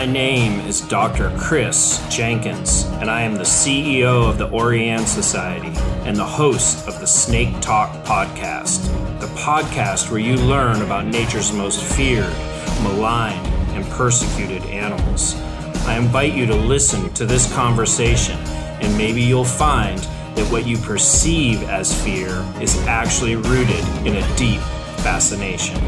My name is Dr. Chris Jenkins, and I am the CEO of the Oriane Society and the host of the Snake Talk podcast, the podcast where you learn about nature's most feared, maligned, and persecuted animals. I invite you to listen to this conversation, and maybe you'll find that what you perceive as fear is actually rooted in a deep fascination.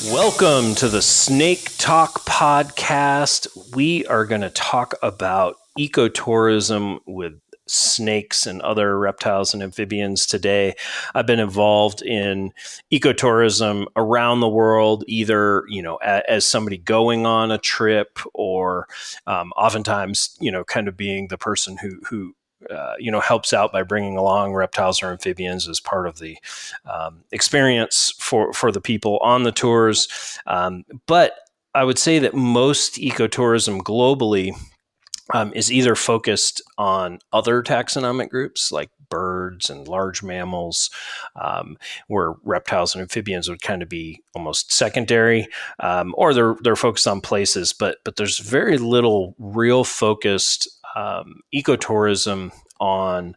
Welcome to the Snake Talk podcast. We are going to talk about ecotourism with snakes and other reptiles and amphibians today. I've been involved in ecotourism around the world, either, as somebody going on a trip or oftentimes, kind of being the person who helps out by bringing along reptiles or amphibians as part of the experience for the people on the tours. But I would say that most ecotourism globally is either focused on other taxonomic groups like birds and large mammals, where reptiles and amphibians would kind of be almost secondary, or they're focused on places, but there's very little real focused ecotourism on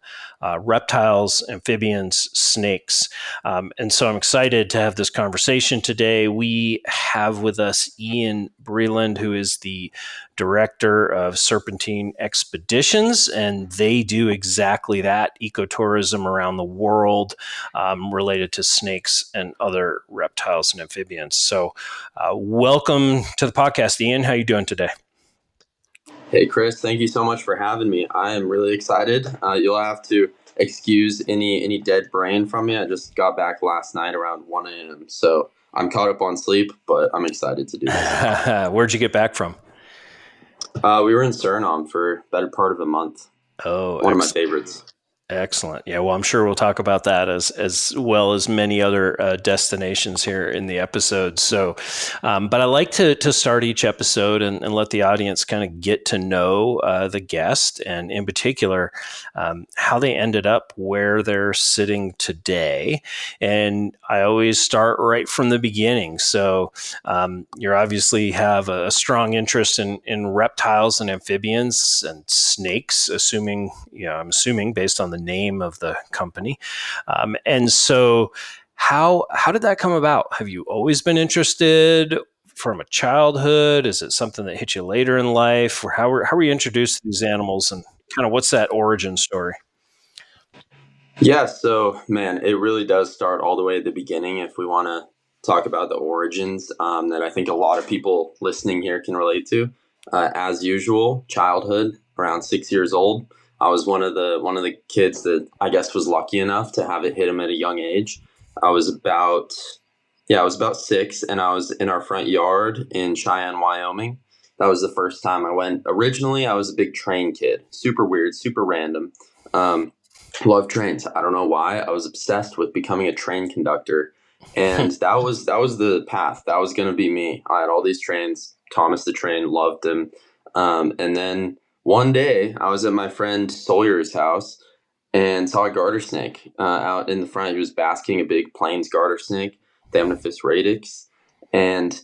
reptiles, amphibians, snakes. And so I'm excited to have this conversation today. We have with us Ian Breland, who is the director of Serpentine Expeditions, and they do exactly that, ecotourism around the world related to snakes and other reptiles and amphibians. So welcome to the podcast, Ian. How are you doing today? Hey, Chris, thank you so much for having me. I am really excited. You'll have to excuse any dead brain from me. I just got back last night around 1 a.m., so I'm caught up on sleep, but I'm excited to do this. Where'd you get back from? We were in Suriname for a better part of a month. Oh, one of my favorites. Excellent. Yeah, well, I'm sure we'll talk about that as well as many other destinations here in the episode. So, but I like to start each episode and let the audience kind of get to know the guest, and in particular, how they ended up where they're sitting today. And I always start right from the beginning. So you obviously have a strong interest in reptiles and amphibians and snakes, I'm assuming based on the name of the company. And so how did that come about? Have you always been interested from a childhood? Is it something that hit you later in life? Or how were you introduced to these animals, and kind of what's that origin story? Yeah, so man, it really does start all the way at the beginning if we want to talk about the origins that I think a lot of people listening here can relate to. As usual, childhood, around 6 years old. I was one of the kids that I guess was lucky enough to have it hit him at a young age. I was about 6, and I was in our front yard in Cheyenne, Wyoming. That was the first time I went. Originally, I was a big train kid. Super weird, super random. Loved trains. I don't know why. I was obsessed with becoming a train conductor. And that was the path. That was going to be me. I had all these trains. Thomas the Train, loved him. And then one day, I was at my friend Sawyer's house and saw a garter snake out in the front. He was basking, a big plains garter snake, Thamnophis radix. And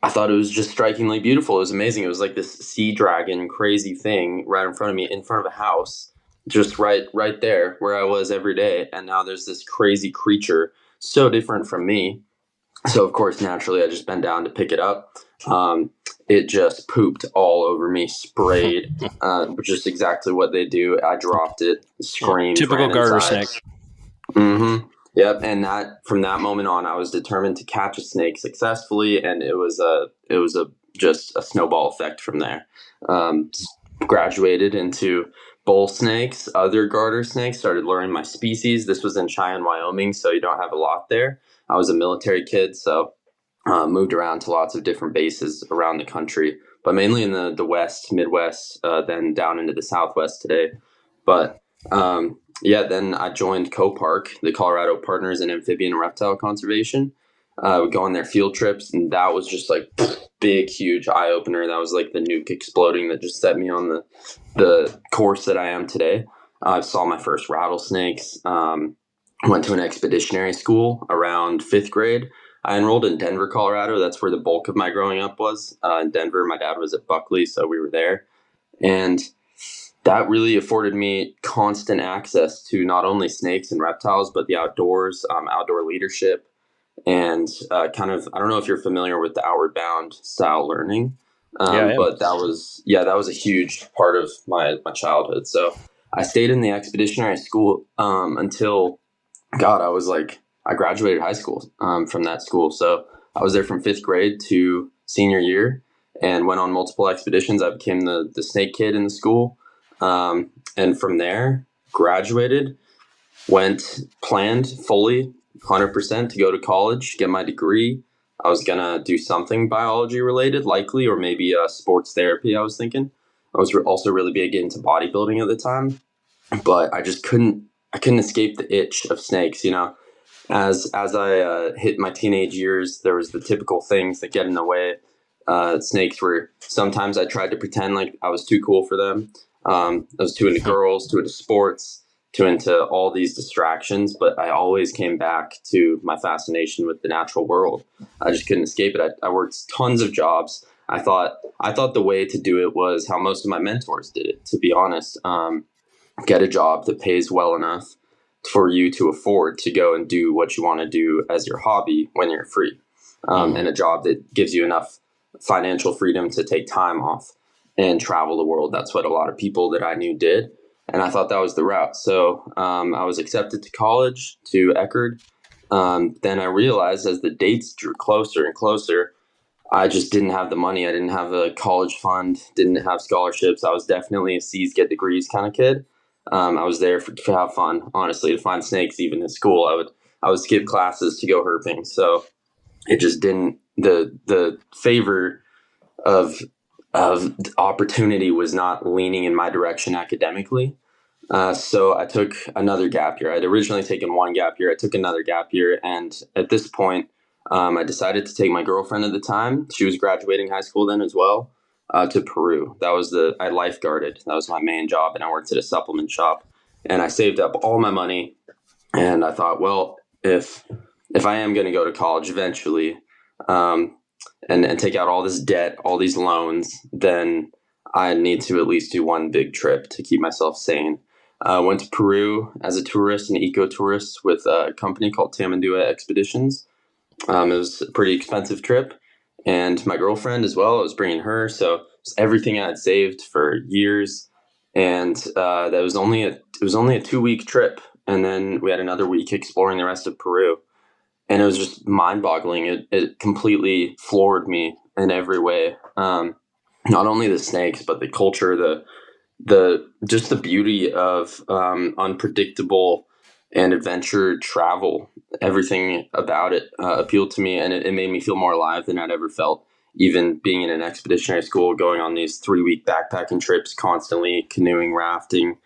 I thought it was just strikingly beautiful. It was amazing. It was like this sea dragon crazy thing right in front of me, in front of a house, just right there where I was every day. And now there's this crazy creature, so different from me. So, of course, naturally, I just bent down to pick it up. It just pooped all over me, sprayed, which is exactly what they do. I dropped it, screamed. Typical garter snake. Mm-hmm. Yep. And from that moment on, I was determined to catch a snake successfully, and it was just a snowball effect from there. Graduated into bull snakes, other garter snakes, started learning my species. This was in Cheyenne, Wyoming, so you don't have a lot there. I was a military kid, so moved around to lots of different bases around the country, but mainly in the West, Midwest, then down into the Southwest today. But then I joined COPARC, the Colorado Partners in Amphibian and Reptile Conservation. We go on their field trips, and that was just like big, huge eye opener. That was like the nuke exploding that just set me on the course that I am today. I saw my first rattlesnakes. Went to an expeditionary school around fifth grade. I enrolled in Denver, Colorado. That's where the bulk of my growing up was. In Denver, my dad was at Buckley, so we were there. And that really afforded me constant access to not only snakes and reptiles, but the outdoors, outdoor leadership, and kind of, I don't know if you're familiar with the Outward Bound style learning, Yeah, I am. but that was a huge part of my childhood. So I stayed in the expeditionary school until, God, I graduated high school from that school. So I was there from fifth grade to senior year and went on multiple expeditions. I became the snake kid in the school. And from there, graduated, went planned fully 100% to go to college, get my degree. I was going to do something biology related, likely, or maybe sports therapy, I was thinking. I was also really big into bodybuilding at the time, but I couldn't escape the itch of snakes, you know. As I hit my teenage years, there was the typical things that get in the way. Snakes were, sometimes I tried to pretend like I was too cool for them. I was too into girls, too into sports, too into all these distractions, but I always came back to my fascination with the natural world. I just couldn't escape it. I worked tons of jobs. I thought the way to do it was how most of my mentors did it, to be honest. Get a job that pays well enough for you to afford to go and do what you want to do as your hobby when you're free, and a job that gives you enough financial freedom to take time off and travel the world. That's what a lot of people that I knew did. And I thought that was the route. So I was accepted to college, to Eckerd. Then I realized as the dates drew closer and closer, I just didn't have the money. I didn't have a college fund, didn't have scholarships. I was definitely a C's get degrees kind of kid. I was there to have fun, honestly, to find snakes. Even in school, I would skip classes to go herping. So it just didn't, the favor of opportunity was not leaning in my direction academically. So I took another gap year. I'd originally taken one gap year. I took another gap year, and at this point, I decided to take my girlfriend at the time. She was graduating high school then as well. To Peru. I lifeguarded. That was my main job, and I worked at a supplement shop. And I saved up all my money, and I thought, well, if I am going to go to college eventually, and take out all this debt, all these loans, then I need to at least do one big trip to keep myself sane. Went to Peru as a tourist, an ecotourist with a company called Tamandua Expeditions. It was a pretty expensive trip, and my girlfriend as well. I was bringing her, so it was everything I had saved for years, and that was only a 2 week trip, and then we had another week exploring the rest of Peru, and it was just mind boggling. It completely floored me in every way. Not only the snakes, but the culture, the just the beauty of unpredictable and adventure travel. Everything about it appealed to me, and it made me feel more alive than I'd ever felt. Even being in an expeditionary school, going on these 3 week backpacking trips, constantly canoeing, rafting,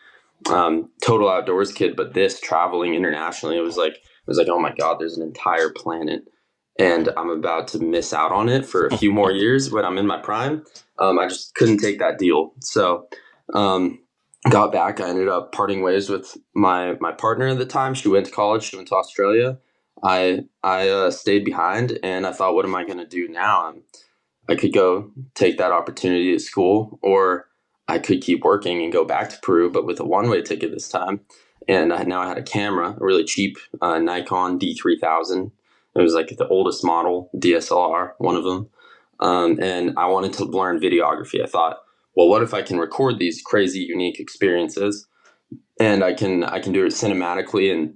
total outdoors kid. But this traveling internationally, it was like, oh my God, there's an entire planet, and I'm about to miss out on it for a few more years when I'm in my prime. I just couldn't take that deal. So um, got back. I ended up parting ways with my partner at the time. She went to college. She went to Australia. I stayed behind, and I thought, what am I going to do now? I could go take that opportunity at school, or I could keep working and go back to Peru, but with a one-way ticket this time. And now I had a camera, a really cheap Nikon D3000. It was like the oldest model DSLR, one of them. And I wanted to learn videography. I thought, well, what if I can record these crazy, unique experiences, and I can do it cinematically and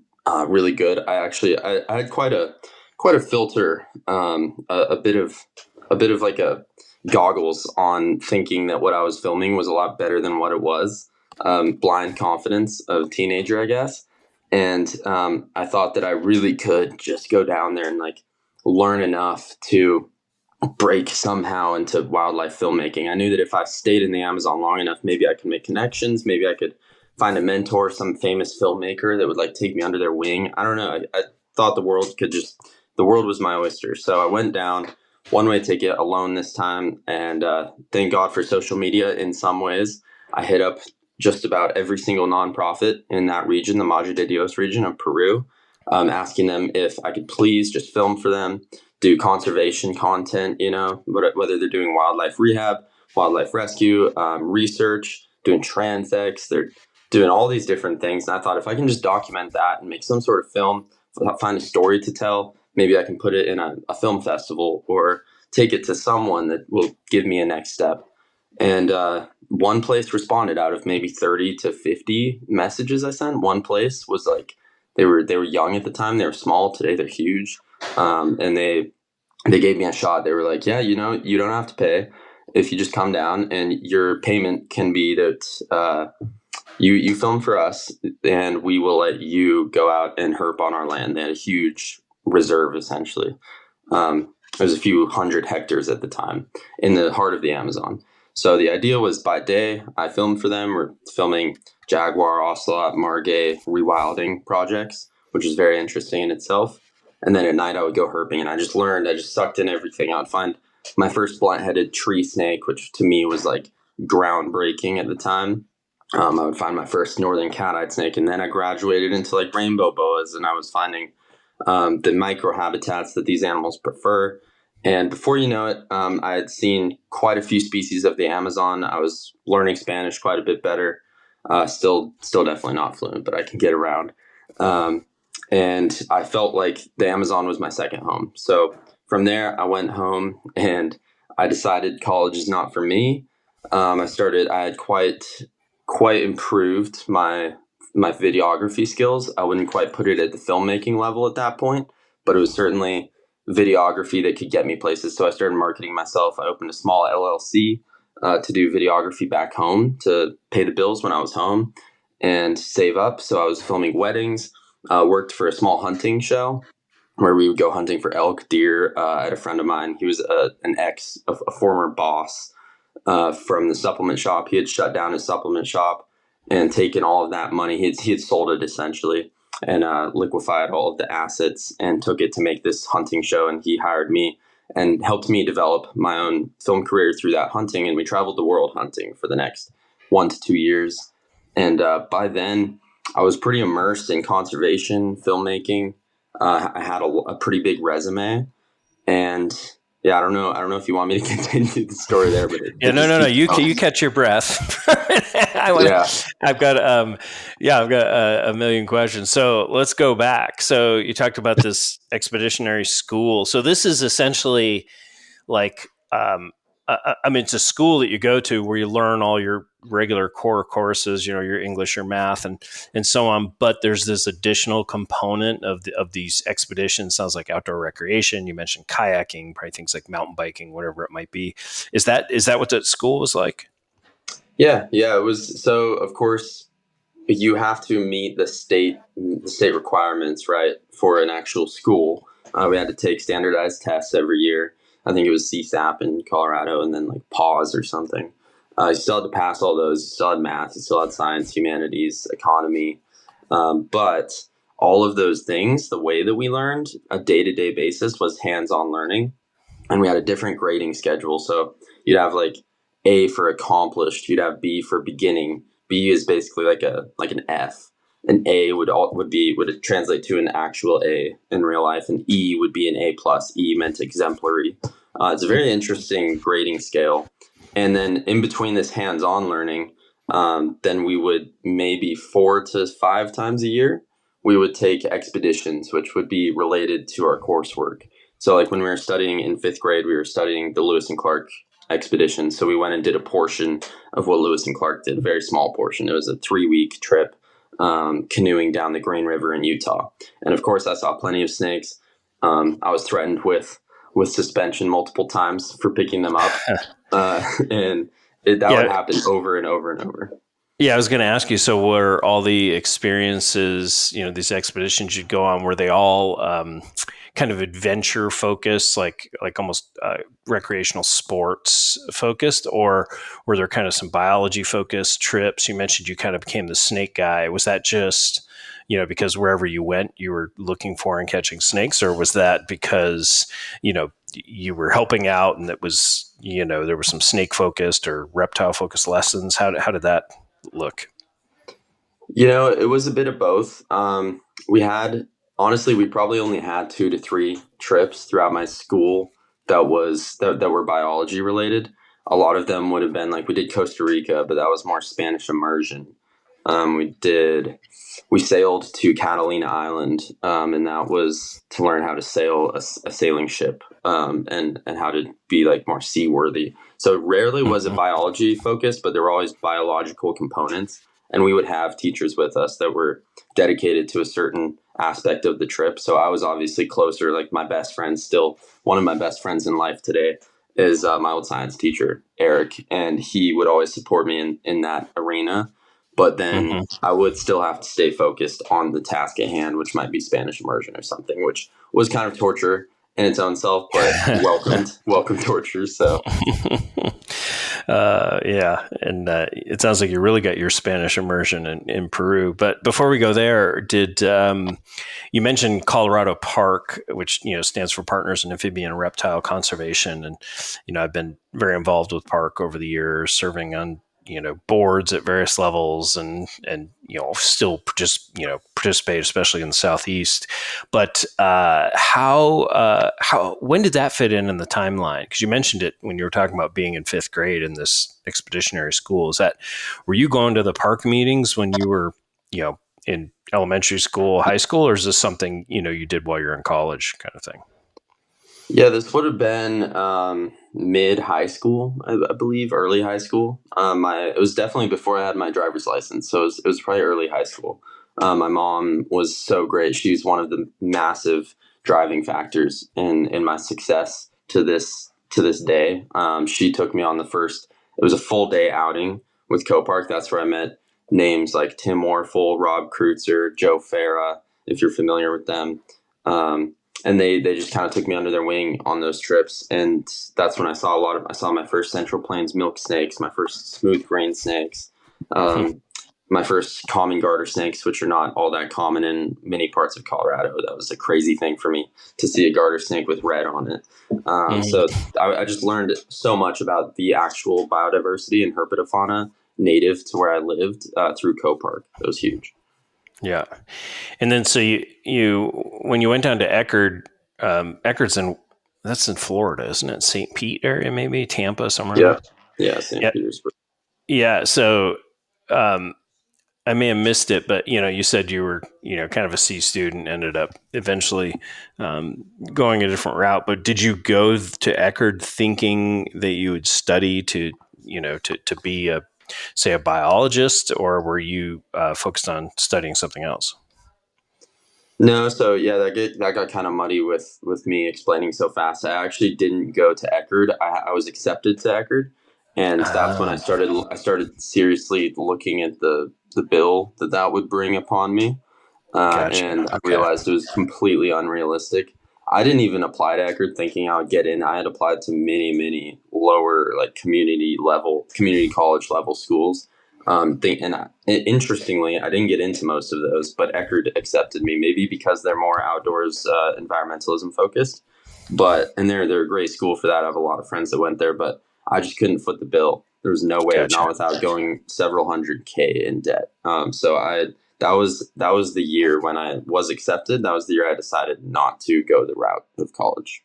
really good. I had quite a filter, a bit of like a goggles on, thinking that what I was filming was a lot better than what it was. Blind confidence of a teenager, I guess. And I thought that I really could just go down there and like learn enough to break somehow into wildlife filmmaking. I knew that if I stayed in the Amazon long enough, maybe I could make connections. Maybe I could find a mentor, some famous filmmaker that would like take me under their wing. I don't know. I thought the world was my oyster. So I went down, one-way ticket alone this time. And thank God for social media in some ways. I hit up just about every single nonprofit in that region, the Madre de Dios region of Peru, asking them if I could please just film for them, do conservation content, whether they're doing wildlife rehab, wildlife rescue, research, doing transects, they're doing all these different things. And I thought if I can just document that and make some sort of film, find a story to tell, maybe I can put it in a film festival or take it to someone that will give me a next step. And one place responded out of maybe 30 to 50 messages I sent. One place was like, they were young at the time. They were small. Today they're huge. And they gave me a shot. They were like, yeah, you don't have to pay if you just come down, and your payment can be that you film for us and we will let you go out and herp on our land. They had a huge reserve, essentially. It was a few hundred hectares at the time in the heart of the Amazon. So the idea was by day, I filmed for them. We're filming jaguar, ocelot, margay, rewilding projects, which is very interesting in itself. And then at night, I would go herping, and I just sucked in everything. I would find my first blunt-headed tree snake, which to me was like groundbreaking at the time. I would find my first northern cat-eyed snake, and then I graduated into like rainbow boas, and I was finding the microhabitats that these animals prefer. And before you know it, I had seen quite a few species of the Amazon. I was learning Spanish quite a bit better. Still definitely not fluent, but I can get around. And I felt like the Amazon was my second home. So from there, I went home and I decided college is not for me. I had quite improved my videography skills. I wouldn't quite put it at the filmmaking level at that point, but it was certainly videography that could get me places. So I started marketing myself. I opened a small LLC to do videography back home to pay the bills when I was home and save up. So I was filming weddings, worked for a small hunting show where we would go hunting for elk, deer. I had a friend of mine. He was a former boss from the supplement shop. He had shut down his supplement shop and taken all of that money. He had sold it essentially and liquefied all of the assets and took it to make this hunting show. And he hired me and helped me develop my own film career through that hunting. And we traveled the world hunting for the next 1 to 2 years. And by then, I was pretty immersed in conservation, filmmaking. I had a pretty big resume, and yeah, I don't know if you want me to continue the story there, but no. You catch your breath. Yeah. I've got a million questions. So let's go back. So you talked about this expeditionary school. So this is essentially like, it's a school that you go to where you learn all your regular core courses, your English, your math, and so on. But there's this additional component of these expeditions. Sounds like outdoor recreation. You mentioned kayaking, probably things like mountain biking, whatever it might be. Is that what that school was like? Yeah, it was. So of course you have to meet the state requirements, right, for an actual school. We had to take standardized tests every year. I think it was CSAP in Colorado, and then like PAWS or something. You still had to pass all those. You still had math. You still had science, humanities, economy. But all of those things, the way that we learned a day-to-day basis was hands-on learning, and we had a different grading schedule. So you'd have like A for accomplished. You'd have B for beginning. B is basically like an F. An A would translate to an actual A in real life, and E would be an A plus. E meant exemplary. It's a very interesting grading scale. And then in between this hands-on learning, then we would maybe 4 to 5 times a year, we would take expeditions, which would be related to our coursework. So like when we were studying in 5th grade, we were studying the Lewis and Clark expedition. So we went and did a portion of what Lewis and Clark did, a very small portion. It was a 3-week trip canoeing down the Green River in Utah. And of course, I saw plenty of snakes. I was threatened with suspension multiple times for picking them up. And would happen over and over and over. Yeah, I was going to ask you, so were all the experiences, these expeditions you'd go on, were they all kind of adventure focused, like almost recreational sports focused, or were there kind of some biology focused trips? You mentioned you kind of became the snake guy. Was that just, because wherever you went, you were looking for and catching snakes, or was that because, you were helping out, and that was, there was some snake focused or reptile focused lessons. How did that look? It was a bit of both. We had, honestly, we probably only had 2 to 3 trips throughout my school that were biology related. A lot of them would have been like we did Costa Rica, but that was more Spanish immersion. We did we sailed to Catalina Island, and that was to learn how to sail a sailing ship, and how to be like more seaworthy. So rarely was it Mm-hmm. biology focused, but there were always biological components, and we would have teachers with us that were dedicated to a certain aspect of the trip. So I was obviously closer. Like my best friend, still one of my best friends in life today, is my old science teacher Eric, and he would always support me in that arena. But then I would still have to stay focused on the task at hand, which might be Spanish immersion or something, which was kind of torture in its own self, but welcome torture. So Yeah, and it sounds like you really got your Spanish immersion in Peru. But before we go there, did you mentioned Colorado Park, which stands for Partners in Amphibian and Reptile Conservation, and I've been very involved with Park over the years, serving on boards at various levels, and still just participate, especially in the Southeast. But how when did that fit in the timeline? Because you mentioned it when you were talking about being in fifth grade in this expeditionary school. Were you going to the park meetings when you were in elementary school, high school, or is this something you did while you're in college, kind of thing? yeah, this would have been mid high school, I believe, early high school. It was definitely before I had my driver's license, so it was probably early high school. My mom was so great; she's one of the massive driving factors in my success to this day. She took me on the first. It was a full day outing with Copark. That's where I met names like Tim Warfel, Rob Kreutzer, Joe Farah, if you're familiar with them. And they just kind of took me under their wing on those trips, and that's when I saw my first Central Plains milk snakes, my first smooth grain snakes, um, my first common garter snakes, which are not all that common in many parts of Colorado. That was a crazy thing for me to see a garter snake with red on it. So Mhm. I just learned so much about the actual biodiversity and herpetofauna native to where I lived through Copark. It was huge. Yeah. And then so you when you went down to Eckerd, Eckerd's that's in Florida, isn't it? St. Pete area, maybe Tampa, somewhere in Yeah, there. yeah, St. Yeah, Petersburg. yeah. So um, I may have missed it, but you said you were kind of a C student, ended up eventually going a different route. But did you go to Eckerd thinking that you would study to be a biologist, or were you focused on studying something else? No, so yeah, that got kind of muddy with me explaining so fast. I actually didn't go to Eckerd. I was accepted to Eckerd, and that's when I Ah, started seriously looking at the bill that would bring upon me, gotcha. and I Okay. realized it was completely unrealistic. I didn't even apply to Eckerd thinking I would get in. I had applied to many lower like community college level schools. Interestingly, I didn't get into most of those, but Eckerd accepted me. Maybe because they're more outdoors environmentalism focused. And they're a great school for that. I have a lot of friends that went there, but I just couldn't foot the bill. There was no way, not Gotcha. without going several hundred K in debt. So that was the year when I was accepted. That was the year I decided not to go the route of college.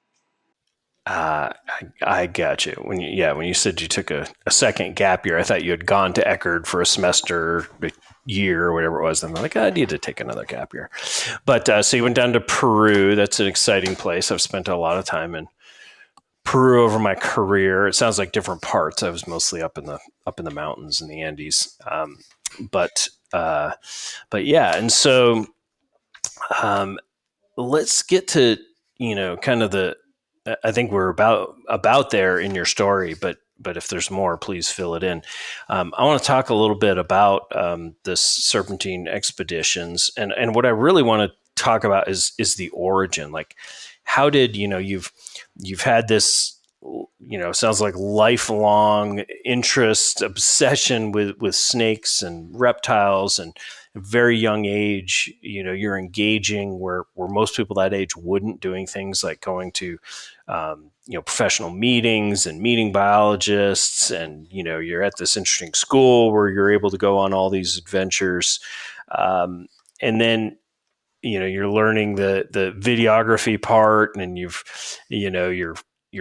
I got you. When you said you took a second gap year, I thought you had gone to Eckerd for a semester, a year, or whatever it was. And I'm like, I need to take another gap year. But so you went down to Peru. That's an exciting place. I've spent a lot of time in Peru over my career. It sounds like different parts. I was mostly up in the mountains in the Andes. But but yeah, and so um, let's get to kind of the. I think we're about there in your story, but if there's more, please fill it in. I want to talk a little bit about this Serpentine Expeditions, and what I really want to talk about is the origin. Like, how did you've had this sounds like lifelong interest obsession with snakes and reptiles, and very young age, you're engaging where most people that age wouldn't, doing things like going to, professional meetings and meeting biologists. And, you're at this interesting school where you're able to go on all these adventures. And then, you're learning the videography part, and you're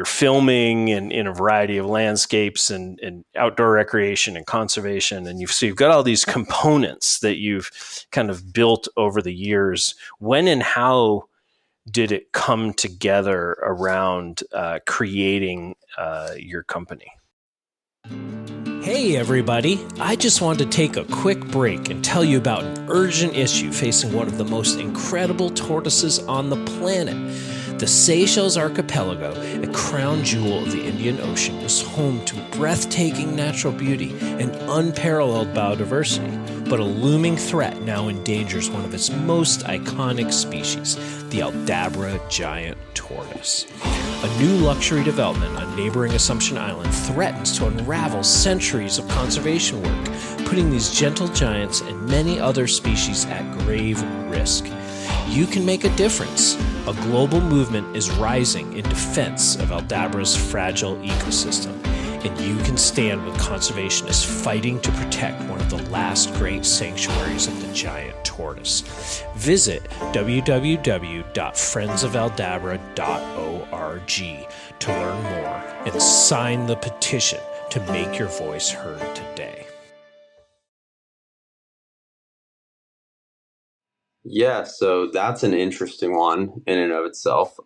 filming in a variety of landscapes and outdoor recreation and conservation. And you've got all these components that you've kind of built over the years. When and how did it come together around creating your company? Hey everybody, I just wanted to take a quick break and tell you about an urgent issue facing one of the most incredible tortoises on the planet. The Seychelles Archipelago, a crown jewel of the Indian Ocean, is home to breathtaking natural beauty and unparalleled biodiversity, but a looming threat now endangers one of its most iconic species, the Aldabra giant tortoise. A new luxury development on neighboring Assumption Island threatens to unravel centuries of conservation work, putting these gentle giants and many other species at grave risk. You can make a difference. A global movement is rising in defense of Aldabra's fragile ecosystem, and you can stand with conservationists fighting to protect one of the last great sanctuaries of the giant tortoise. Visit www.friendsofaldabra.org to learn more and sign the petition to make your voice heard today. Yeah, so that's an interesting one in and of itself.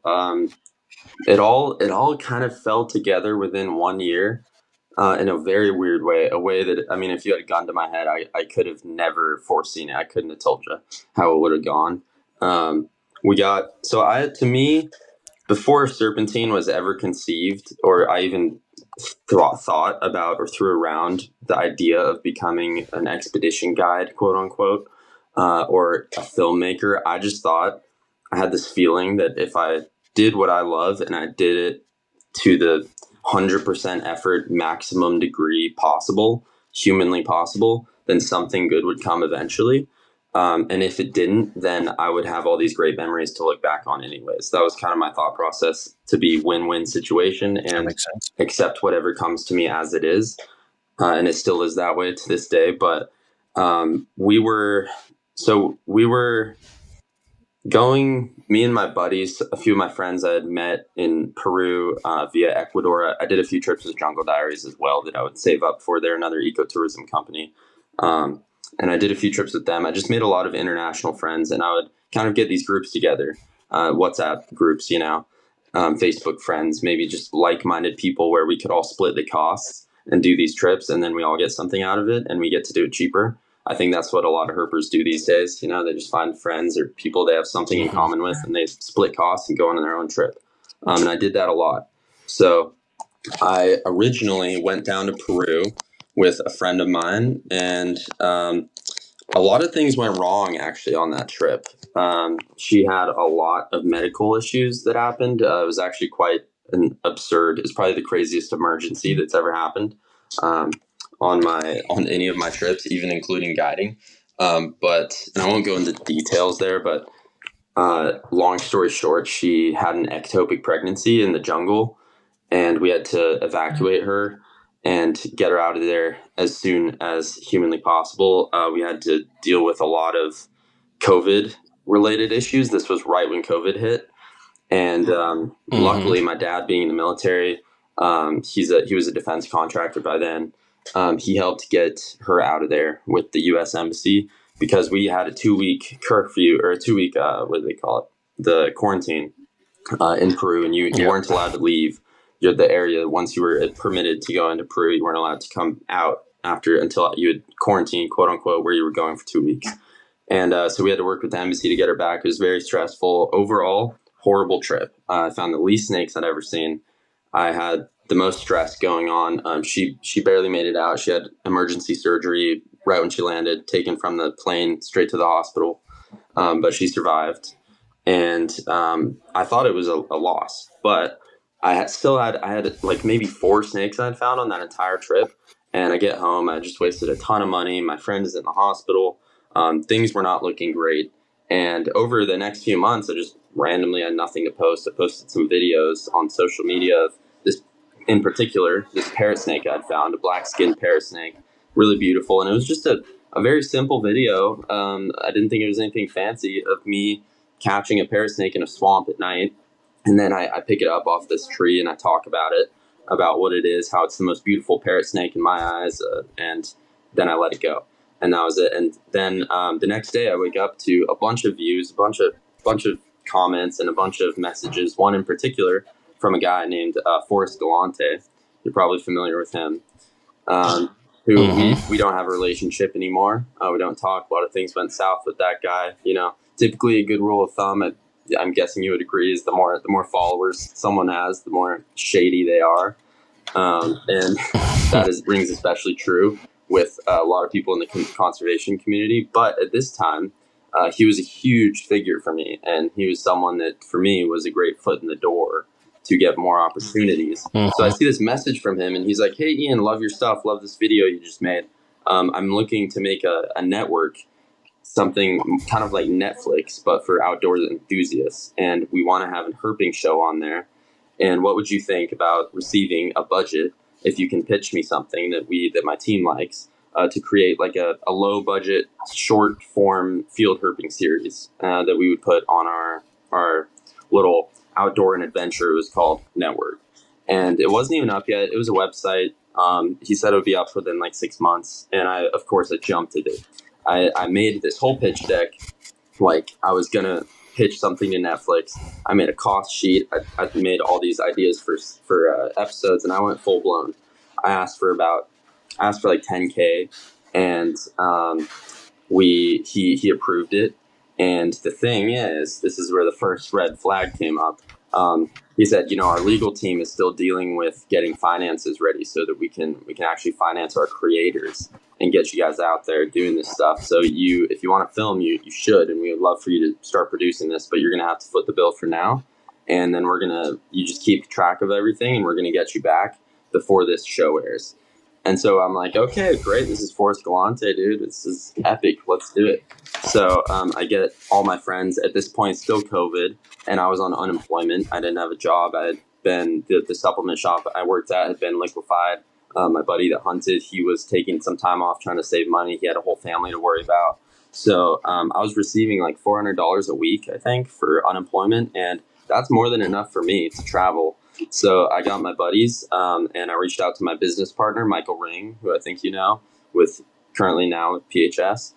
It all kind of fell together within 1 year, in a very weird way. A way that, I mean, if you had a gun to my head, I could have never foreseen it. I couldn't have told you how it would have gone. We got so I to me before Serpentine was ever conceived, or I even thought about or threw around the idea of becoming an expedition guide, quote unquote, or a filmmaker. I just thought, I had this feeling that if I did what I love and I did it to the 100% effort, maximum degree possible, humanly possible, then something good would come eventually. And if it didn't, then I would have all these great memories to look back on anyways. That was kind of my thought process, to be win-win situation That and makes sense. accept whatever comes to me as it is. And it still is that way to this day. But we were going, me and my buddies, a few of my friends I had met in Peru, via Ecuador. I did a few trips with Jungle Diaries as well that I would save up for. They're another ecotourism company. And I did a few trips with them. I just made a lot of international friends, and I would kind of get these groups together, WhatsApp groups, Facebook friends, maybe just like-minded people where we could all split the costs and do these trips, and then we all get something out of it, and we get to do it cheaper. I think that's what a lot of herpers do these days. They just find friends or people they have something in common with, and they split costs and go on their own trip. And I did that a lot. So I originally went down to Peru with a friend of mine, and a lot of things went wrong actually on that trip. She had a lot of medical issues that happened. It was actually quite an absurd. It's probably the craziest emergency that's ever happened. On any of my trips, even including guiding. But and I won't go into details there, but long story short, she had an ectopic pregnancy in the jungle, and we had to evacuate her and get her out of there as soon as humanly possible. We had to deal with a lot of COVID related issues. This was right when COVID hit. And luckily, my dad, being in the military, he was a defense contractor by then. He helped get her out of there with the U.S. Embassy, because we had a 2-week curfew, or a 2-week, what do they call it? The quarantine in Peru, and you weren't allowed to leave the area. Once you were permitted to go into Peru, you weren't allowed to come out until you had quarantined, quote unquote, where you were going for 2 weeks. And so we had to work with the embassy to get her back. It was very stressful. Overall, horrible trip. I found the least snakes I'd ever seen. I had the most stress going on. She barely made it out. She had emergency surgery right when she landed, taken from the plane straight to the hospital. But she survived. And I thought it was a loss. But I had like maybe 4 snakes I'd found on that entire trip. And I get home, I just wasted a ton of money. My friend is in the hospital. Things were not looking great. And over the next few months, I just randomly had nothing to post. I posted some videos on social media of this, in particular, this parrot snake I'd found, a black-skinned parrot snake, really beautiful. And it was just a very simple video. I didn't think it was anything fancy, of me catching a parrot snake in a swamp at night. And then I pick it up off this tree and I talk about it, about what it is, how it's the most beautiful parrot snake in my eyes, and then I let it go. And that was it. And then the next day I wake up to a bunch of views, a bunch of comments, and a bunch of messages. One in particular from a guy named Forrest Galante. You're probably familiar with him. Who we don't have a relationship anymore. We don't talk. A lot of things went south with that guy. Typically a good rule of thumb, I'm guessing you would agree, is the more followers someone has, the more shady they are. And that rings especially true with a lot of people in the conservation community. But at this time, he was a huge figure for me. And he was someone that, for me, was a great foot in the door to get more opportunities. So I see this message from him, and he's like, "Hey, Ian, love your stuff. Love this video you just made. I'm looking to make a network, something kind of like Netflix, but for outdoors enthusiasts. And we want to have a herping show on there. And what would you think about receiving a budget, if you can pitch me something that my team likes, to create like a low budget, short form field herping series that we would put on our little outdoor and adventure." It was called Network. And it wasn't even up yet. It was a website. He said it would be up within like 6 months. And I jumped at it. I made this whole pitch deck like I was going to pitch something to Netflix. I made a cost sheet. I made all these ideas for episodes, and I went full blown. I asked for like 10K, and he approved it. And the thing is, this is where the first red flag came up. He said, our legal team is still dealing with getting finances ready so that we can actually finance our creators and get you guys out there doing this stuff. So if you want to film, you should, and we would love for you to start producing this, but you're going to have to foot the bill for now. And then you just keep track of everything, and we're going to get you back before this show airs. And so I'm like, okay, great. This is Forrest Galante, dude. This is epic. Let's do it. So I get all my friends, at this point, still COVID, and I was on unemployment. I didn't have a job. I had been, the supplement shop I worked at had been liquefied. My buddy that hunted, he was taking some time off trying to save money. He had a whole family to worry about. So I was receiving like $400 a week, I think, for unemployment. And that's more than enough for me to travel. So I got my buddies, and I reached out to my business partner, Michael Ring, who I think you know, currently now with PHS.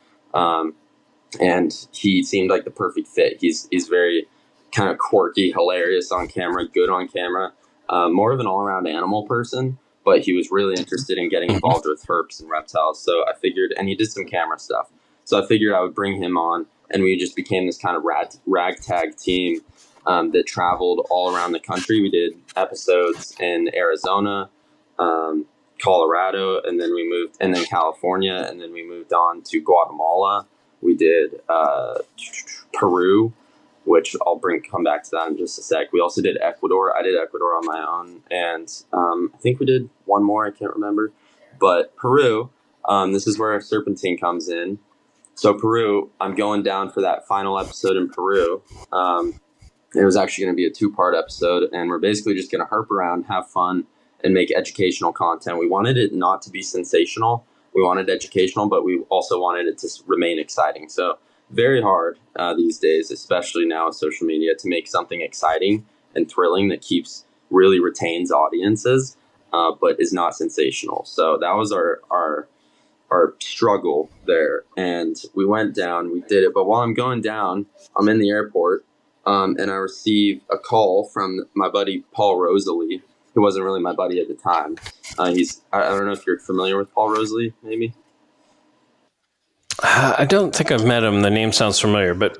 And he seemed like the perfect fit. He's very kind of quirky, hilarious on camera, good on camera, more of an all-around animal person, but he was really interested in getting involved with herps and reptiles. So I figured, and he did some camera stuff. So I figured I would bring him on, and we just became this kind of ragtag team that traveled all around the country. We did episodes in Arizona, Colorado, and then California, and then we moved on to Guatemala. We did Peru, which I'll come back to that in just a sec. We also did Ecuador. I did Ecuador on my own, and I think we did one more. I can't remember, but Peru. This is where Serpentine comes in. So Peru, I'm going down for that final episode in Peru. It was actually going to be a 2-part episode, and we're basically just going to herp around, have fun, and make educational content. We wanted it not to be sensational. We wanted educational, but we also wanted it to remain exciting. So very hard these days, especially now with social media, to make something exciting and thrilling that really retains audiences, but is not sensational. So that was our struggle there. And we went down, we did it. But while I'm going down, I'm in the airport, and I receive a call from my buddy, Paul Rosalie, who wasn't really my buddy at the time. I don't know if you're familiar with Paul Rosalie, maybe? I don't think I've met him. The name sounds familiar, but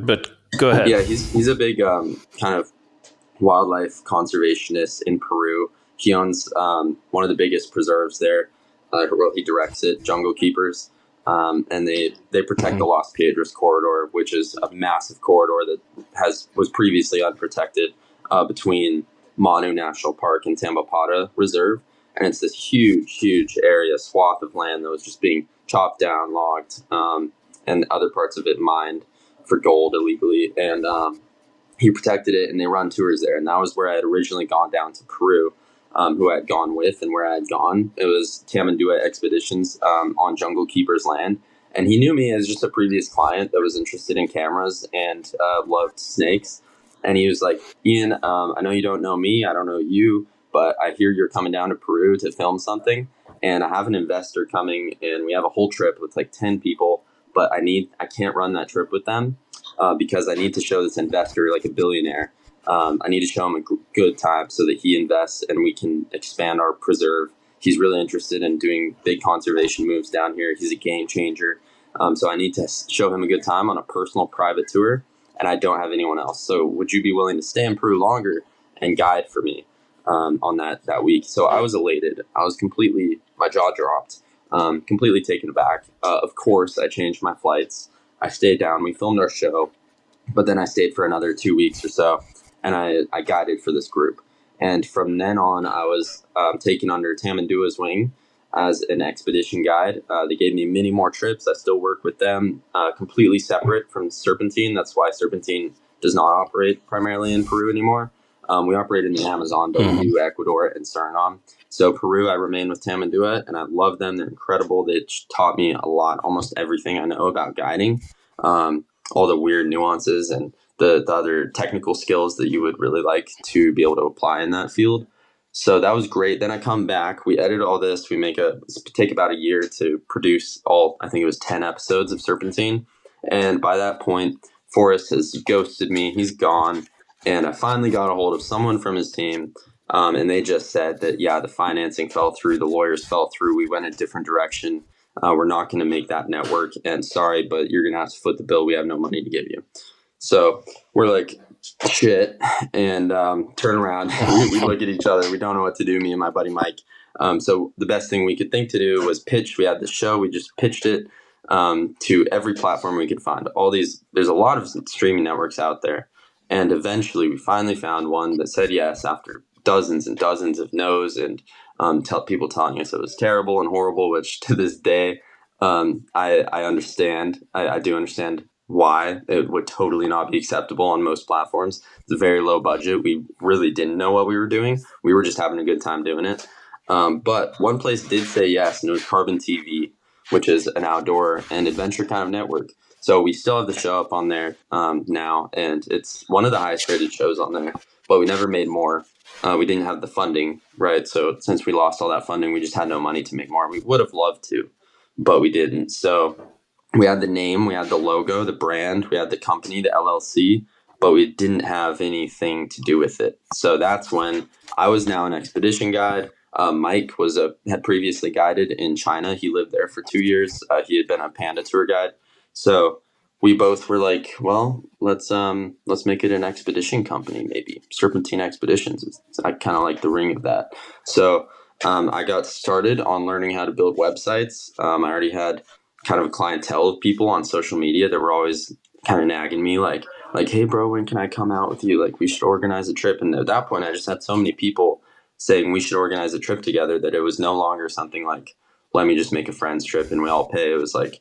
go ahead. Yeah, he's a big kind of wildlife conservationist in Peru. He owns one of the biggest preserves there. He directs it, Jungle Keepers. And they protect the Los Piedras corridor, which is a massive corridor that was previously unprotected between Manu National Park and Tambopata Reserve. And it's this huge, huge area, swath of land that was just being chopped down, logged. and other parts of it mined for gold illegally. And he protected it, and they run tours there. And that was where I had originally gone down to Peru, who I had gone with, and where I had gone. It was Tamandua Expeditions on Jungle Keeper's land. And he knew me as just a previous client that was interested in cameras and loved snakes. And he was like, Ian, I know you don't know me. I don't know you, but I hear you're coming down to Peru to film something. And I have an investor coming, and we have a whole trip with like 10 people, but I can't run that trip with them because I need to show this investor, like a billionaire. I need to show him a good time so that he invests and we can expand our preserve. He's really interested in doing big conservation moves down here. He's a game changer. So I need to show him a good time on a personal private tour, and I don't have anyone else. So would you be willing to stay in Peru longer and guide for me on that week? So I was elated. I was my jaw dropped, completely taken aback. Of course, I changed my flights. I stayed down. We filmed our show, but then I stayed for another 2 weeks or so, and I guided for this group. And from then on, I was taken under Tamandua's wing as an expedition guide. They gave me many more trips. I still work with them, completely separate from Serpentine. That's why Serpentine does not operate primarily in Peru anymore. We operate in the Amazon, but we do Ecuador and Suriname. So Peru, I remain with Tamandua, and I love them. They're incredible. They taught me a lot, almost everything I know about guiding, all the weird nuances and the other technical skills that you would really like to be able to apply in that field. So that was great. Then I come back, we edit all this. Take about a year to produce I think it was 10 episodes of Serpentine. And by that point, Forrest has ghosted me. He's gone. And I finally got a hold of someone from his team. And they just said that, yeah, the financing fell through. The lawyers fell through. We went a different direction. We're not going to make that network. And sorry, but you're going to have to foot the bill. We have no money to give you. So we're like, shit, and turn around. We look at each other. We don't know what to do, me and my buddy Mike. So the best thing we could think to do was pitch. We had the show. We just pitched it to every platform we could find. There's a lot of streaming networks out there. And eventually we finally found one that said yes after dozens and dozens of no's and people telling us it was terrible and horrible, which to this day, I understand. I do understand why it would totally not be acceptable on most platforms. It's a very low budget. We really didn't know what we were doing. We were just having a good time doing it. But one place did say yes, and it was Carbon TV, which is an outdoor and adventure kind of network. So we still have the show up on there now, and it's one of the highest rated shows on there, but we never made more. We didn't have the funding, right? So since we lost all that funding, we just had no money to make more. We would have loved to, but we didn't. So we had the name, we had the logo, the brand, we had the company, the LLC, but we didn't have anything to do with it. So that's when I was now an expedition guide. Mike had previously guided in China. He lived there for 2 years. He had been a panda tour guide. So we both were like, well, let's make it an expedition company, maybe Serpentine Expeditions. I kind of like the ring of that. So I got started on learning how to build websites. I already had kind of a clientele of people on social media that were always kind of nagging me like, hey bro, when can I come out with you? Like, we should organize a trip. And at that point, I just had so many people saying we should organize a trip together that it was no longer something like, let me just make a friend's trip and we all pay. It was like,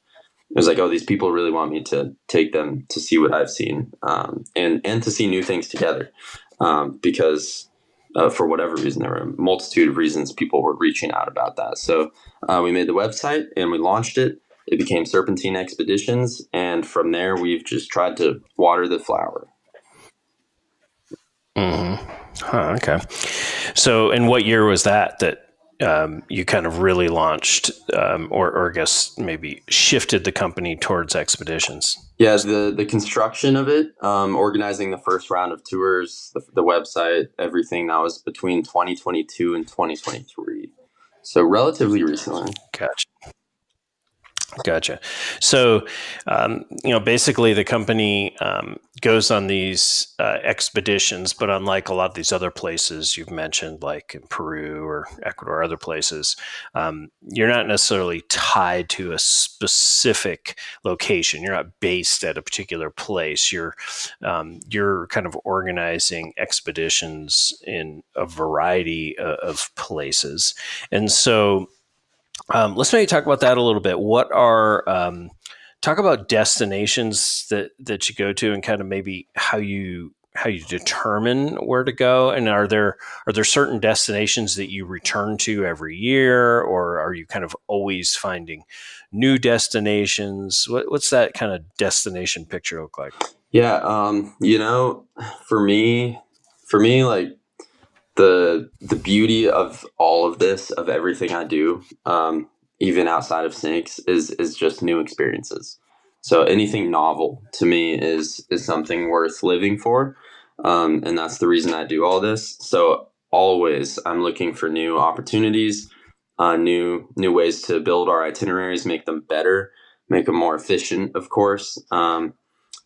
oh, these people really want me to take them to see what I've seen, and to see new things together, because for whatever reason, there were a multitude of reasons people were reaching out about that. So we made the website and we launched it. It became Serpentine Expeditions, and from there, we've just tried to water the flower. Mm-hmm. Huh, okay. So, in what year was that you kind of really launched, or I guess maybe shifted the company towards expeditions? Yeah, the construction of it, organizing the first round of tours, the website, everything, that was between 2022 and 2023. So relatively recently. Gotcha. So, basically the company goes on these expeditions, but unlike a lot of these other places you've mentioned, like in Peru or Ecuador, or other places, you're not necessarily tied to a specific location. You're not based at a particular place. You're kind of organizing expeditions in a variety of places. And so let's maybe talk about that a little bit. What are talk about destinations that you go to, and kind of maybe how you determine where to go. And are there certain destinations that you return to every year, or are you kind of always finding new destinations? What's that kind of destination picture look like? Yeah, for me, like the beauty of all of this, of everything I do, even outside of snakes, is just new experiences. So anything novel to me is something worth living for, and that's the reason I do all this. So always I'm looking for new opportunities, new ways to build our itineraries, make them better, make them more efficient, of course.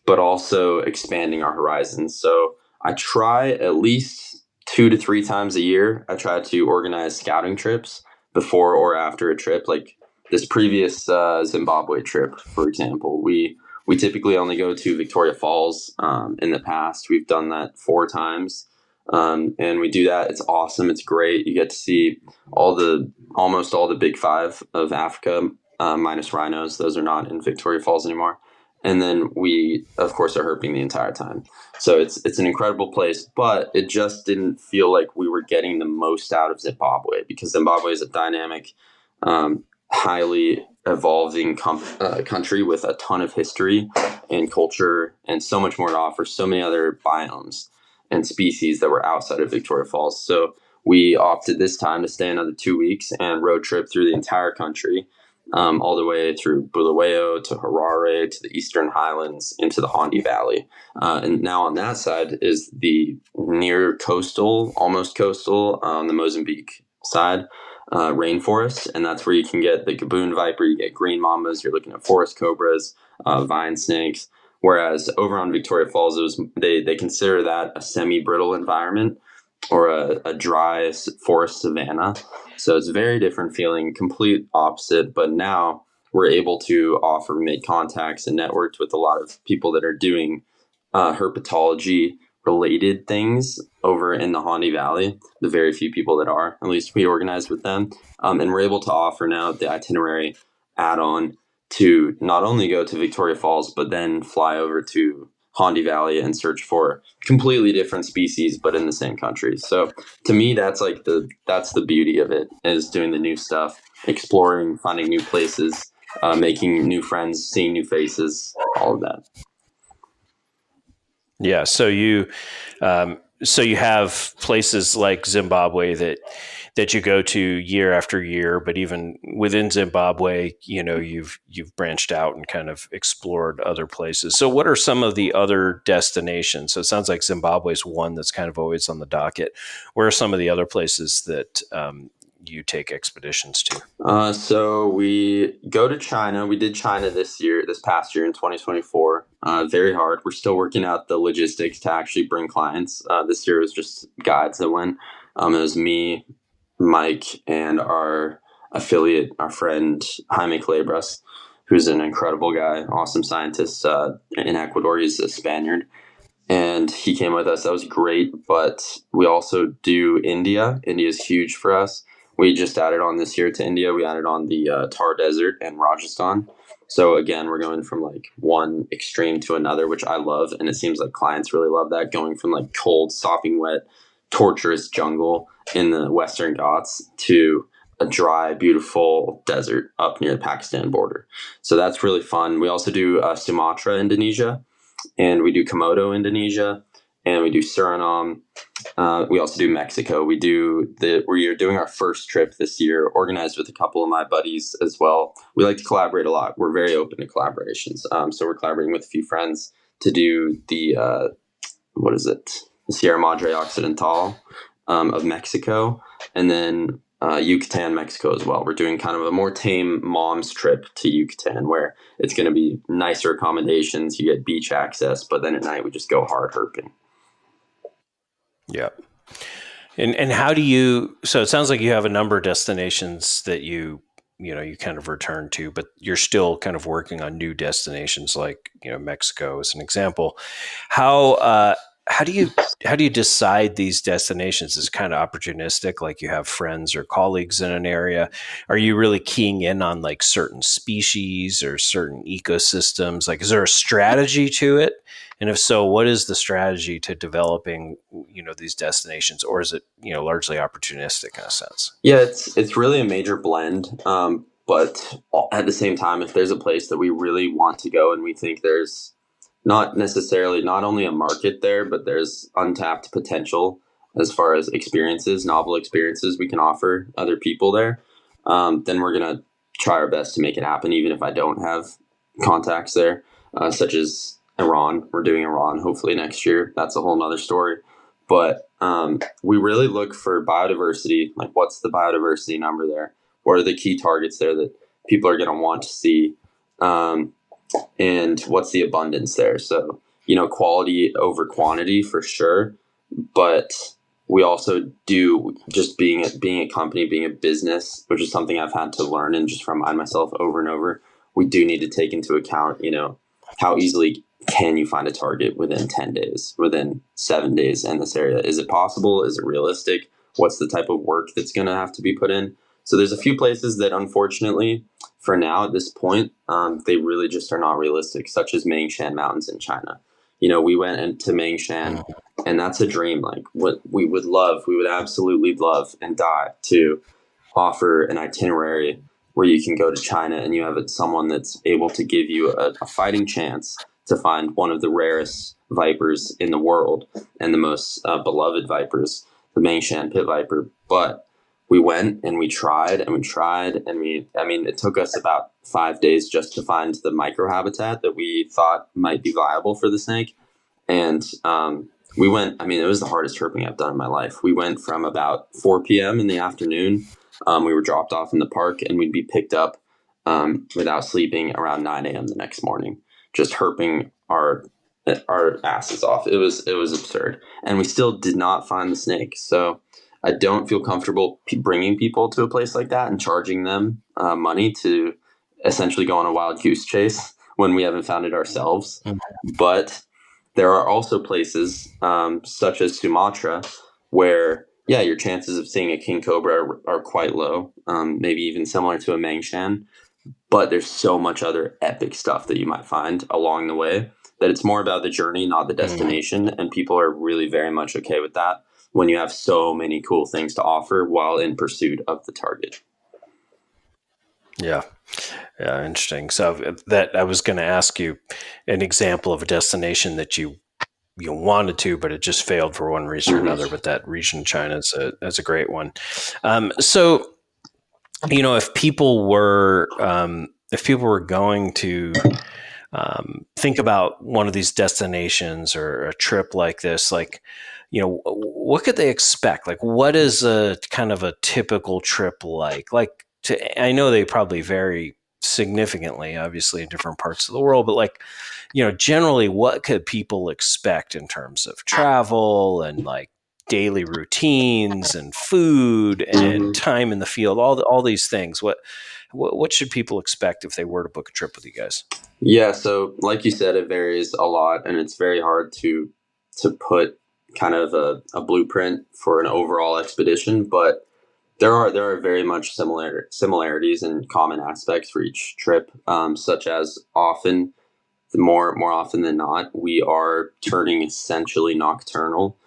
But also expanding our horizons. So I try at least 2 to 3 times a year. I try to organize scouting trips before or after a trip. Like this previous Zimbabwe trip, for example, we typically only go to Victoria Falls. In the past, we've done that 4 times, and we do that. It's awesome. It's great. You get to see almost all the big five of Africa, minus rhinos. Those are not in Victoria Falls anymore. And then we, of course, are herping the entire time. So it's an incredible place, but it just didn't feel like we were getting the most out of Zimbabwe, because Zimbabwe is a dynamic, highly evolving country with a ton of history and culture and so much more to offer, so many other biomes and species that were outside of Victoria Falls. So we opted this time to stay another 2 weeks and road trip through the entire country, all the way through Bulawayo to Harare to the Eastern Highlands into the Hondi Valley. And now on that side is the near coastal, almost coastal, on the Mozambique side, rainforest. And that's where you can get the gaboon viper, you get green mambas, you're looking at forest cobras, vine snakes. Whereas over on Victoria Falls, they consider that a semi-brittle environment, or a dry forest savanna. So it's a very different feeling, complete opposite. But now we're able to make contacts and networked with a lot of people that are doing herpetology related things over in the Hondi Valley. The very few people that are, at least we organize with them. And we're able to offer now the itinerary add on to not only go to Victoria Falls, but then fly over to Hondi Valley and search for completely different species, but in the same country. So to me, that's the beauty of it, is doing the new stuff, exploring, finding new places, making new friends, seeing new faces, all of that. Yeah. So you have places like Zimbabwe that you go to year after year, but even within Zimbabwe, you've branched out and kind of explored other places. So what are some of the other destinations? So it sounds like Zimbabwe is one that's kind of always on the docket. Where are some of the other places that you take expeditions to? So we go to China. We did China this past year in 2024. Very hard. We're still working out the logistics to actually bring clients. This year was just guides that went. It was me, Mike, and our affiliate, our friend Jaime Calabras, who's an incredible guy, awesome scientist in Ecuador. He's a Spaniard. And he came with us. That was great. But we also do India. India is huge for us. We just added on this year to India. We added on the Thar Desert and Rajasthan. So again, we're going from like one extreme to another, which I love. And it seems like clients really love that, going from like cold, sopping wet, torturous jungle in the Western Ghats to a dry, beautiful desert up near the Pakistan border. So that's really fun. We also do Sumatra, Indonesia, and we do Komodo, Indonesia, and we do Suriname. We also do Mexico. We are doing our first trip this year, organized with a couple of my buddies as well. We like to collaborate a lot. We're very open to collaborations. So we're collaborating with a few friends to do the the Sierra Madre Occidental of Mexico, and then Yucatan, Mexico as well. We're doing kind of a more tame mom's trip to Yucatan, where it's going to be nicer accommodations. You get beach access, but then at night we just go hard herping. Yeah. And how do you, so it sounds like you have a number of destinations that you kind of return to, but you're still kind of working on new destinations, like, Mexico as an example. How how do you decide these destinations? Is it kind of opportunistic, like you have friends or colleagues in an area? Are you really keying in on like certain species or certain ecosystems? Like, is there a strategy to it? And if so, what is the strategy to developing, these destinations, or is it, largely opportunistic in a sense? Yeah, it's really a major blend. But at the same time, if there's a place that we really want to go and we think there's not necessarily not only a market there, but there's untapped potential as far as experiences, novel experiences we can offer other people there, then we're gonna try our best to make it happen, even if I don't have contacts there, such as Iran. We're doing Iran hopefully next year. That's a whole nother story. But we really look for biodiversity. Like, what's the biodiversity number there? What are the key targets there that people are going to want to see? And what's the abundance there? So, quality over quantity for sure. But we also do, just being a company, being a business, which is something I've had to learn and just remind myself over and over. We do need to take into account, how easily can you find a target within 10 days, within 7 days in this area? Is it possible? Is it realistic? What's the type of work that's going to have to be put in? So there's a few places that, unfortunately, for now at this point, they really just are not realistic, such as Mengshan Mountains in China. We went into Mengshan, and that's a dream. Like, what we would absolutely love and die to offer an itinerary where you can go to China and you have someone that's able to give you a fighting chance to find one of the rarest vipers in the world and the most beloved vipers, the Mengshan pit viper. But we went and we tried and we tried and it took us about 5 days just to find the microhabitat that we thought might be viable for the snake. And we went, it was the hardest herping I've done in my life. We went from about 4 p.m. in the afternoon. We were dropped off in the park and we'd be picked up without sleeping around 9 a.m. the next morning, just herping our asses off. It was absurd. And we still did not find the snake. So I don't feel comfortable bringing people to a place like that and charging them money to essentially go on a wild goose chase when we haven't found it ourselves. Mm-hmm. But there are also places such as Sumatra where, your chances of seeing a king cobra are quite low, maybe even similar to a Mengshan. But there's so much other epic stuff that you might find along the way that it's more about the journey, not the destination. And people are really very much okay with that when you have so many cool things to offer while in pursuit of the target. Yeah. Yeah. Interesting. So that I was going to ask you an example of a destination that you wanted to, but it just failed for one reason or another. But that region, China, is a great one. So, if people were going to think about one of these destinations or a trip like this, like, what could they expect? Like, what is a kind of a typical trip like? I know they probably vary significantly, obviously, in different parts of the world, but like, generally, what could people expect in terms of travel and like daily routines and food and time in the field, all these things? What should people expect if they were to book a trip with you guys? Yeah, so like you said, it varies a lot, and it's very hard to put kind of a blueprint for an overall expedition. But there are very much similarities and common aspects for each trip, such as more often than not, we are turning essentially nocturnal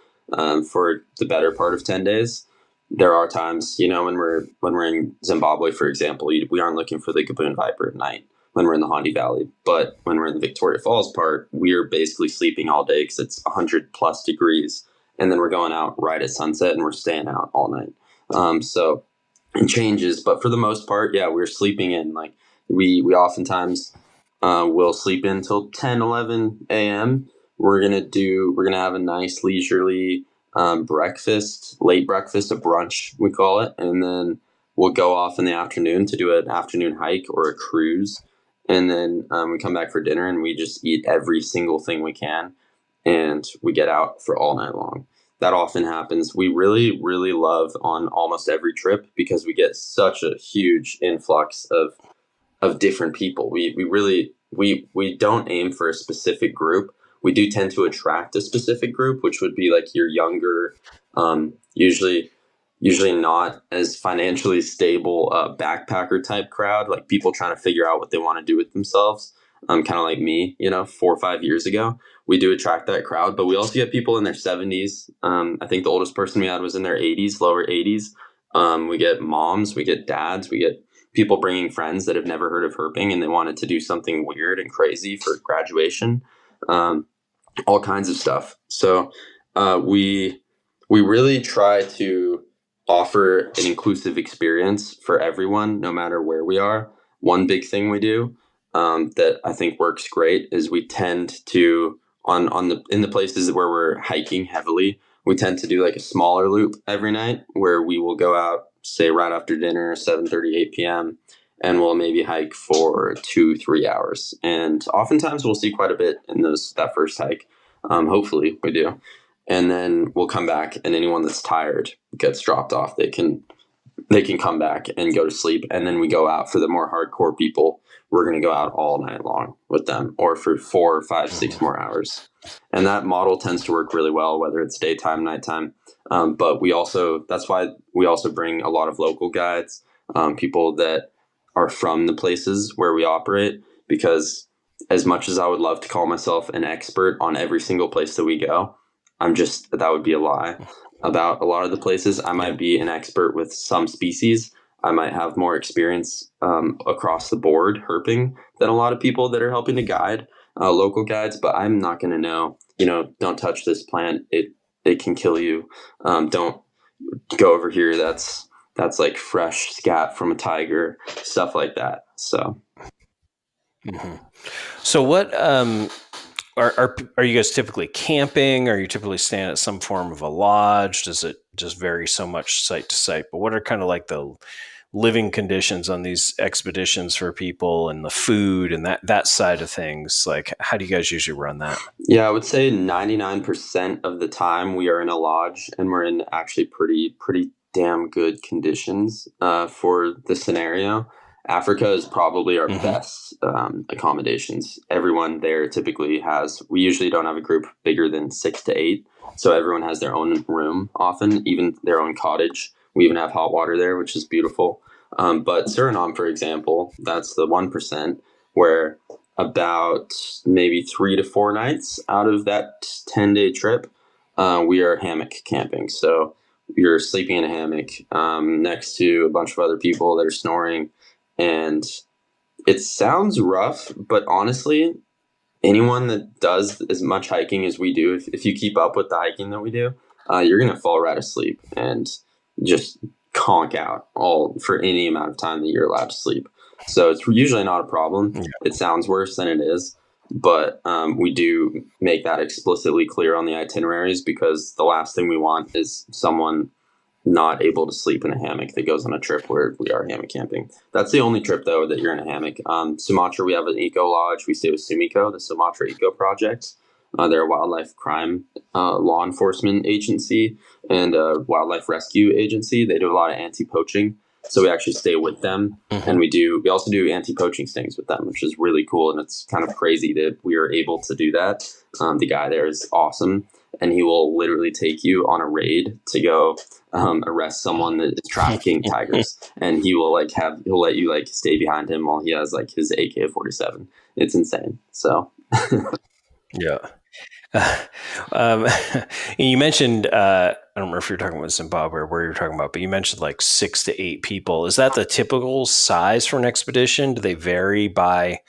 for the better part of 10 days. There are times, when we're in Zimbabwe, for example, we aren't looking for the Gaboon viper at night when we're in the Hondi Valley. But when we're in the Victoria Falls part, we're basically sleeping all day because it's 100 plus degrees. And then we're going out right at sunset and we're staying out all night. So it changes, but for the most part, we're sleeping in. Like, we oftentimes will sleep in till 10, 11 a.m. We're gonna have a nice leisurely breakfast, late breakfast, a brunch we call it, and then we'll go off in the afternoon to do an afternoon hike or a cruise, and then we come back for dinner and we just eat every single thing we can, and we get out for all night long. That often happens. We really, really love on almost every trip because we get such a huge influx of different people. We don't aim for a specific group. we do tend to attract a specific group, which would be like your younger, usually not as financially stable backpacker type crowd, like people trying to figure out what they want to do with themselves. Kind of like me, 4 or 5 years ago. We do attract that crowd, but we also get people in their 70s. I think the oldest person we had was in their 80s, lower 80s. We get moms, we get dads, we get people bringing friends that have never heard of herping and they wanted to do something weird and crazy for graduation. All kinds of stuff. So we really try to offer an inclusive experience for everyone, no matter where we are. One big thing we do that I think works great is we tend to in the places where we're hiking heavily, we tend to do like a smaller loop every night where we will go out, say right after dinner, 7:30, 8 p.m., and we'll maybe hike for 2-3 hours. And oftentimes we'll see quite a bit in that first hike. Hopefully we do. And then we'll come back, and anyone that's tired gets dropped off. They can come back and go to sleep. And then we go out for the more hardcore people. We're going to go out all night long with them, or for 4, 5, 6 more hours. And that model tends to work really well, whether it's daytime, nighttime. But that's why we also bring a lot of local guides, people that are from the places where we operate, because as much as I would love to call myself an expert on every single place that we go, that would be a lie. About a lot of the places, I might be an expert with some species. I might have more experience across the board herping than a lot of people that are helping to guide local guides, but I'm not going to know, don't touch this plant. It can kill you. Don't go over here. That's like fresh scat from a tiger, stuff like that. So. Mm-hmm. So what, are you guys typically camping? Are you typically staying at some form of a lodge? Does it just vary so much site to site? But what are kind of like the living conditions on these expeditions for people, and the food and that side of things? Like, how do you guys usually run that? Yeah, I would say 99% of the time we are in a lodge, and we're in actually pretty damn good conditions for the scenario. Africa is probably our best accommodations. Everyone there typically we usually don't have a group bigger than 6 to 8. So everyone has their own room, often even their own cottage. We even have hot water there, which is beautiful. But Suriname, for example, that's the 1% where about maybe 3 to 4 nights out of that 10-day trip, we are hammock camping. So you're sleeping in a hammock next to a bunch of other people that are snoring. And it sounds rough, but honestly, anyone that does as much hiking as we do, if you keep up with the hiking that we do, you're going to fall right asleep and just conk out for any amount of time that you're allowed to sleep. So it's usually not a problem. Yeah. It sounds worse than it is, but we do make that explicitly clear on the itineraries, because the last thing we want is someone not able to sleep in a hammock that goes on a trip where we are hammock camping. That's the only trip, though, that you're in a hammock. Sumatra, we have an eco lodge. We stay with Sumiko, the Sumatra Eco Project. They're a wildlife crime law enforcement agency and a wildlife rescue agency. They do a lot of anti-poaching. So we actually stay with them, and we also do anti-poaching stings with them, which is really cool. And it's kind of crazy that we are able to do that. The guy there is awesome, and he will literally take you on a raid to go arrest someone that is trafficking tigers, and he'll let you stay behind him while he has his AK-47. It's insane. So yeah. You mentioned I don't remember if you're talking about Zimbabwe or where you're talking about, but you mentioned 6 to 8 people. Is that the typical size for an expedition? Do they vary by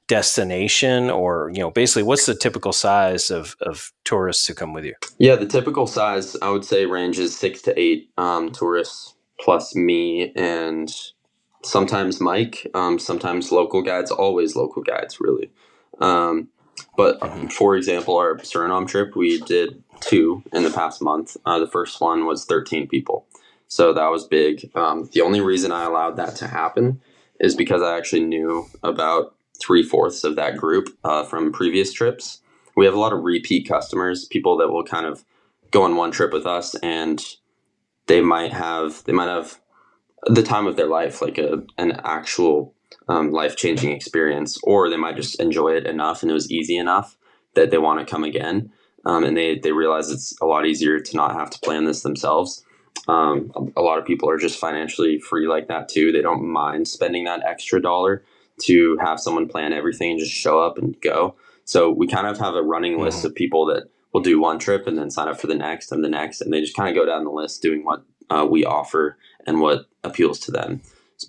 destination, or basically what's the typical size of tourists who come with you? Yeah, the typical size I would say ranges 6 to 8 tourists plus me and sometimes Mike, sometimes local guides, always local guides really. But for example, our Suriname trip, we did 2 in the past month. The first one was 13 people. So that was big. The only reason I allowed that to happen is because I actually knew about 3/4 of that group from previous trips. We have a lot of repeat customers, people that will kind of go on one trip with us, and they might have the time of their life, an actual life-changing experience, or they might just enjoy it enough and it was easy enough that they want to come again. And they realize it's a lot easier to not have to plan this themselves. A lot of people are just financially free like that too. They don't mind spending that extra dollar to have someone plan everything and just show up and go. So we kind of have a running list of people that will do one trip and then sign up for the next and the next. And they just kind of go down the list doing what we offer and what appeals to them.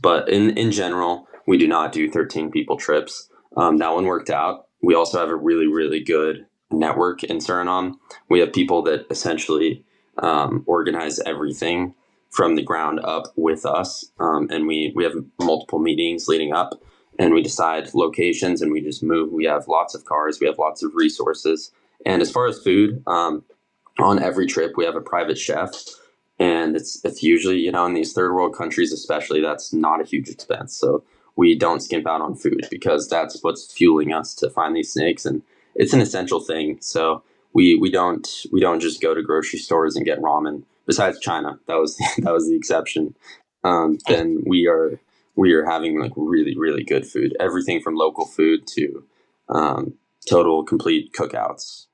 But in general, we do not do 13 people trips. That one worked out. We also have a really, really good network in Suriname. We have people that essentially organize everything from the ground up with us. And we have multiple meetings leading up, and we decide locations and we just move. We have lots of cars. We have lots of resources. And as far as food, on every trip, we have a private chef. And it's usually, in these third world countries, especially, that's not a huge expense. So we don't skimp out on food because that's what's fueling us to find these snakes. And it's an essential thing. So we don't just go to grocery stores and get ramen. Besides China, that was the exception. Then we are having like really, really good food. Everything from local food to total complete cookouts.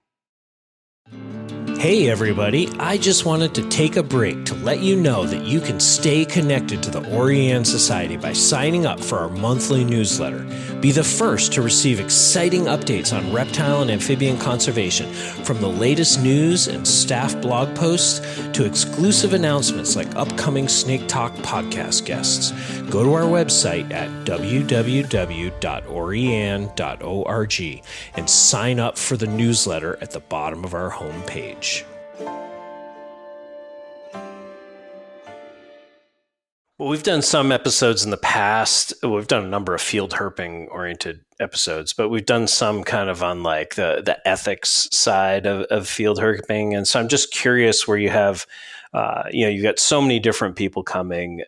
Hey everybody, I just wanted to take a break to let you know that you can stay connected to the Oriane Society by signing up for our monthly newsletter. Be the first to receive exciting updates on reptile and amphibian conservation, from the latest news and staff blog posts to exclusive announcements like upcoming Snake Talk podcast guests. Go to our website at www.oriane.org and sign up for the newsletter at the bottom of our homepage. Well, we've done some episodes in the past. We've done a number of field herping oriented episodes, but we've done some kind of on like the ethics side of field herping. And so I'm just curious where you have, you've got so many different people coming,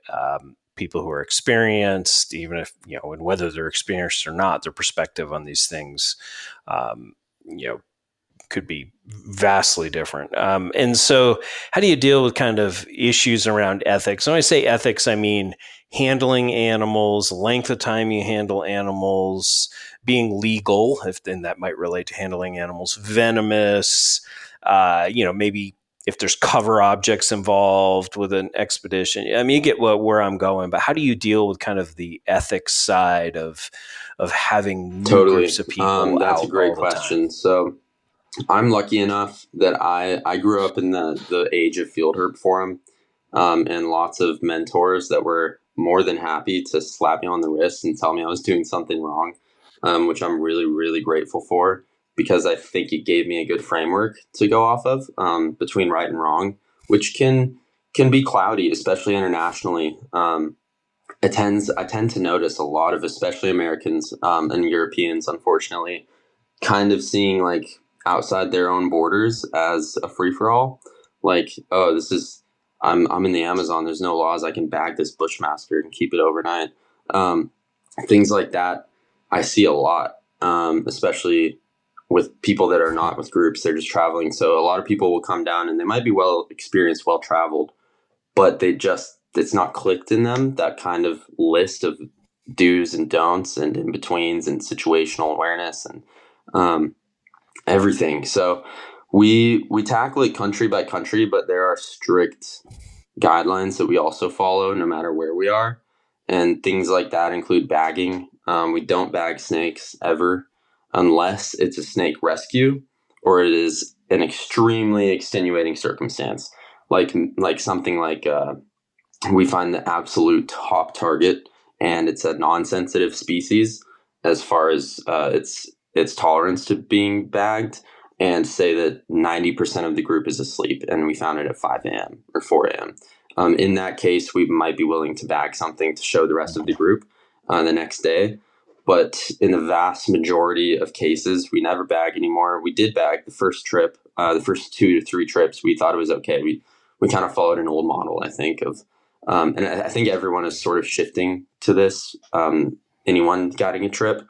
people who are experienced, even if, and whether they're experienced or not, their perspective on these things, could be vastly different. And so how do you deal with kind of issues around ethics? When I say ethics, I mean handling animals, length of time you handle animals, being legal, then that might relate to handling animals, venomous, maybe if there's cover objects involved with an expedition. I mean, you get where I'm going, but how do you deal with kind of the ethics side of having new groups of people That's out a great all the question. time? So I'm lucky enough that I grew up in the age of Field Herp Forum, and lots of mentors that were more than happy to slap me on the wrist and tell me I was doing something wrong, which I'm really, really grateful for, because I think it gave me a good framework to go off of, between right and wrong, which can be cloudy, especially internationally. I tend to notice a lot of, especially Americans and Europeans, unfortunately, kind of seeing like outside their own borders as a free-for-all. Like, oh, I'm in the Amazon, there's no laws, I can bag this bushmaster and keep it overnight. Things like that I see a lot, especially with people that are not with groups, they're just traveling. So a lot of people will come down and they might be well experienced, well traveled, but it's not clicked in them, that kind of list of do's and don'ts and in betweens and situational awareness and everything. So we tackle it country by country, but there are strict guidelines that we also follow no matter where we are. And things like that include bagging. We don't bag snakes ever unless it's a snake rescue or it is an extremely extenuating circumstance. Like something like we find the absolute top target and it's a non-sensitive species as far as its tolerance to being bagged, and say that 90% of the group is asleep and we found it at 5 a.m. or 4 a.m. In that case, we might be willing to bag something to show the rest of the group the next day. But in the vast majority of cases, we never bag anymore. We did bag the first trip, the first 2 to 3 trips. We thought it was okay. We kind of followed an old model, I think, of and I think everyone is sort of shifting to this, anyone guiding a trip,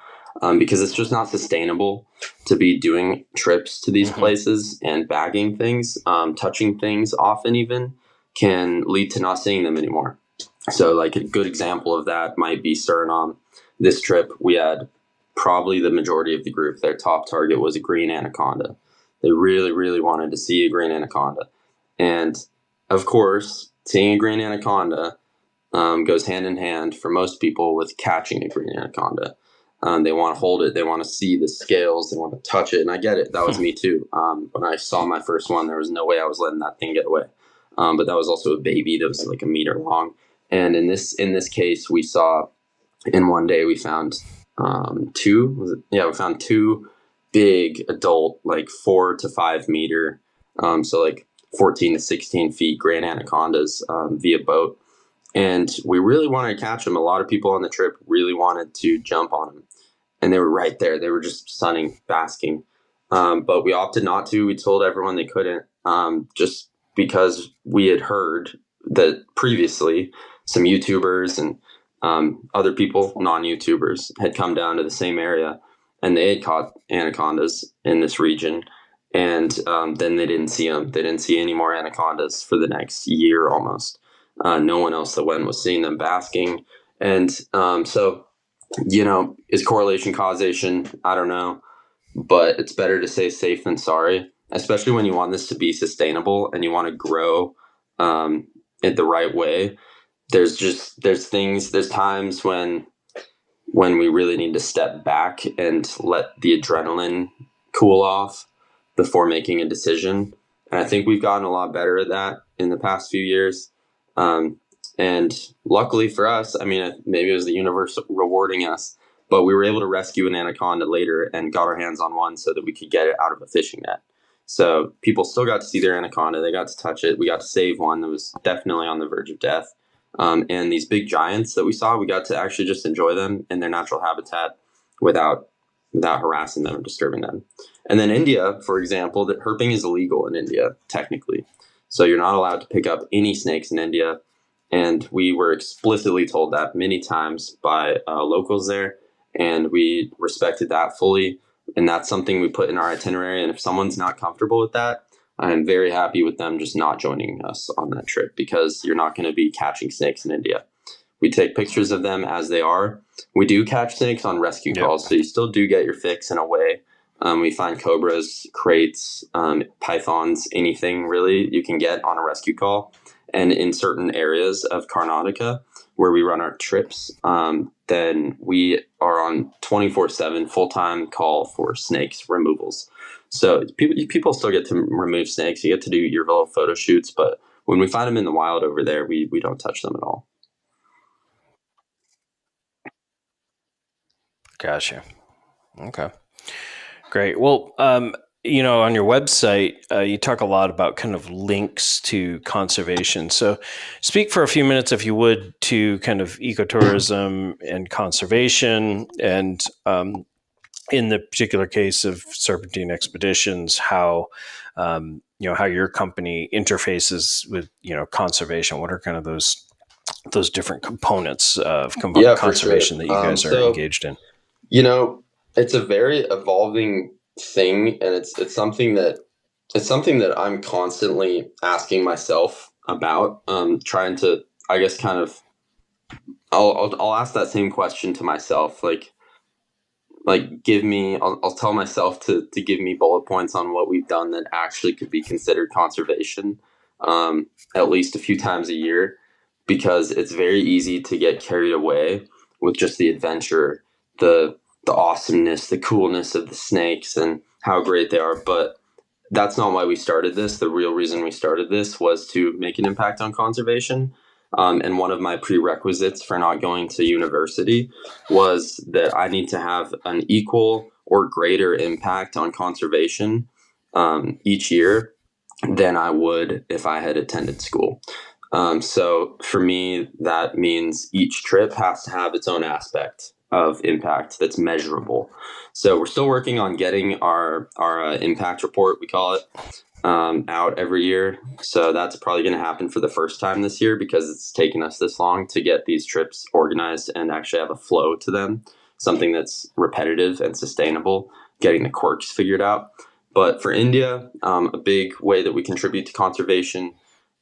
because it's just not sustainable to be doing trips to these places and bagging things, touching things often even can lead to not seeing them anymore. So like a good example of that might be Suriname. This trip, we had probably the majority of the group, their top target was a green anaconda. They really, really wanted to see a green anaconda. And of course, seeing a green anaconda goes hand in hand for most people with catching a green anaconda. They want to hold it. They want to see the scales. They want to touch it. And I get it. That was me too. When I saw my first one, there was no way I was letting that thing get away. But that was also a baby that was like a meter long. And in this case, we saw in one day we found two. We found two big adult, like 4 to 5 meter, so like 14 to 16 feet grand anacondas via boat. And we really wanted to catch them. A lot of people on the trip really wanted to jump on them. And they were right there. They were just sunning, basking. But we opted not to. We told everyone they couldn't, just because we had heard that previously some YouTubers and other people, non-YouTubers, had come down to the same area and they had caught anacondas in this region. And then they didn't see them. They didn't see any more anacondas for the next year almost. No one else that went was seeing them basking. And so, is correlation causation? I don't know. But it's better to say safe than sorry, especially when you want this to be sustainable and you want to grow it the right way. There's times when we really need to step back and let the adrenaline cool off before making a decision. And I think we've gotten a lot better at that in the past few years. And luckily for us, I mean, maybe it was the universe rewarding us, but we were able to rescue an anaconda later and got our hands on one so that we could get it out of a fishing net. So people still got to see their anaconda. They got to touch it. We got to save one that was definitely on the verge of death. And these big giants that we saw, we got to actually just enjoy them in their natural habitat without harassing them or disturbing them. And then India, for example, that herping is illegal in India, technically. So you're not allowed to pick up any snakes in India. And we were explicitly told that many times by locals there. And we respected that fully. And that's something we put in our itinerary. And if someone's not comfortable with that, I am very happy with them just not joining us on that trip, because you're not going to be catching snakes in India. We take pictures of them as they are. We do catch snakes on rescue calls, so you still do get your fix in a way. We find cobras, kraits, pythons, anything really you can get on a rescue call. And in certain areas of Karnataka where we run our trips, then we are on 24/7 full-time call for snakes removals. So people still get to remove snakes. You get to do your little photo shoots, but when we find them in the wild over there, we don't touch them at all. Gotcha. Okay. Great. Well, on your website, you talk a lot about kind of links to conservation. So speak for a few minutes, if you would, to kind of ecotourism and conservation, and in the particular case of Serpentine Expeditions, how your company interfaces with conservation. What are kind of those different components of conservation that you guys are engaged in? It's a very evolving thing, and it's something that I'm constantly asking myself about, trying to, I guess, kind of, I'll ask that same question to myself, like I'll tell myself to give me bullet points on what we've done that actually could be considered conservation, at least a few times a year, because it's very easy to get carried away with just the adventure, the awesomeness, the coolness of the snakes and how great they are. But that's not why we started this. The real reason we started this was to make an impact on conservation. And one of my prerequisites for not going to university was that I need to have an equal or greater impact on conservation each year than I would if I had attended school. So for me, that means each trip has to have its own aspect of impact that's measurable. So we're still working on getting our impact report, we call it, out every year. So that's probably going to happen for the first time this year, because it's taken us this long to get these trips organized and actually have a flow to them, something that's repetitive and sustainable, getting the quirks figured out. But for India, a big way that we contribute to conservation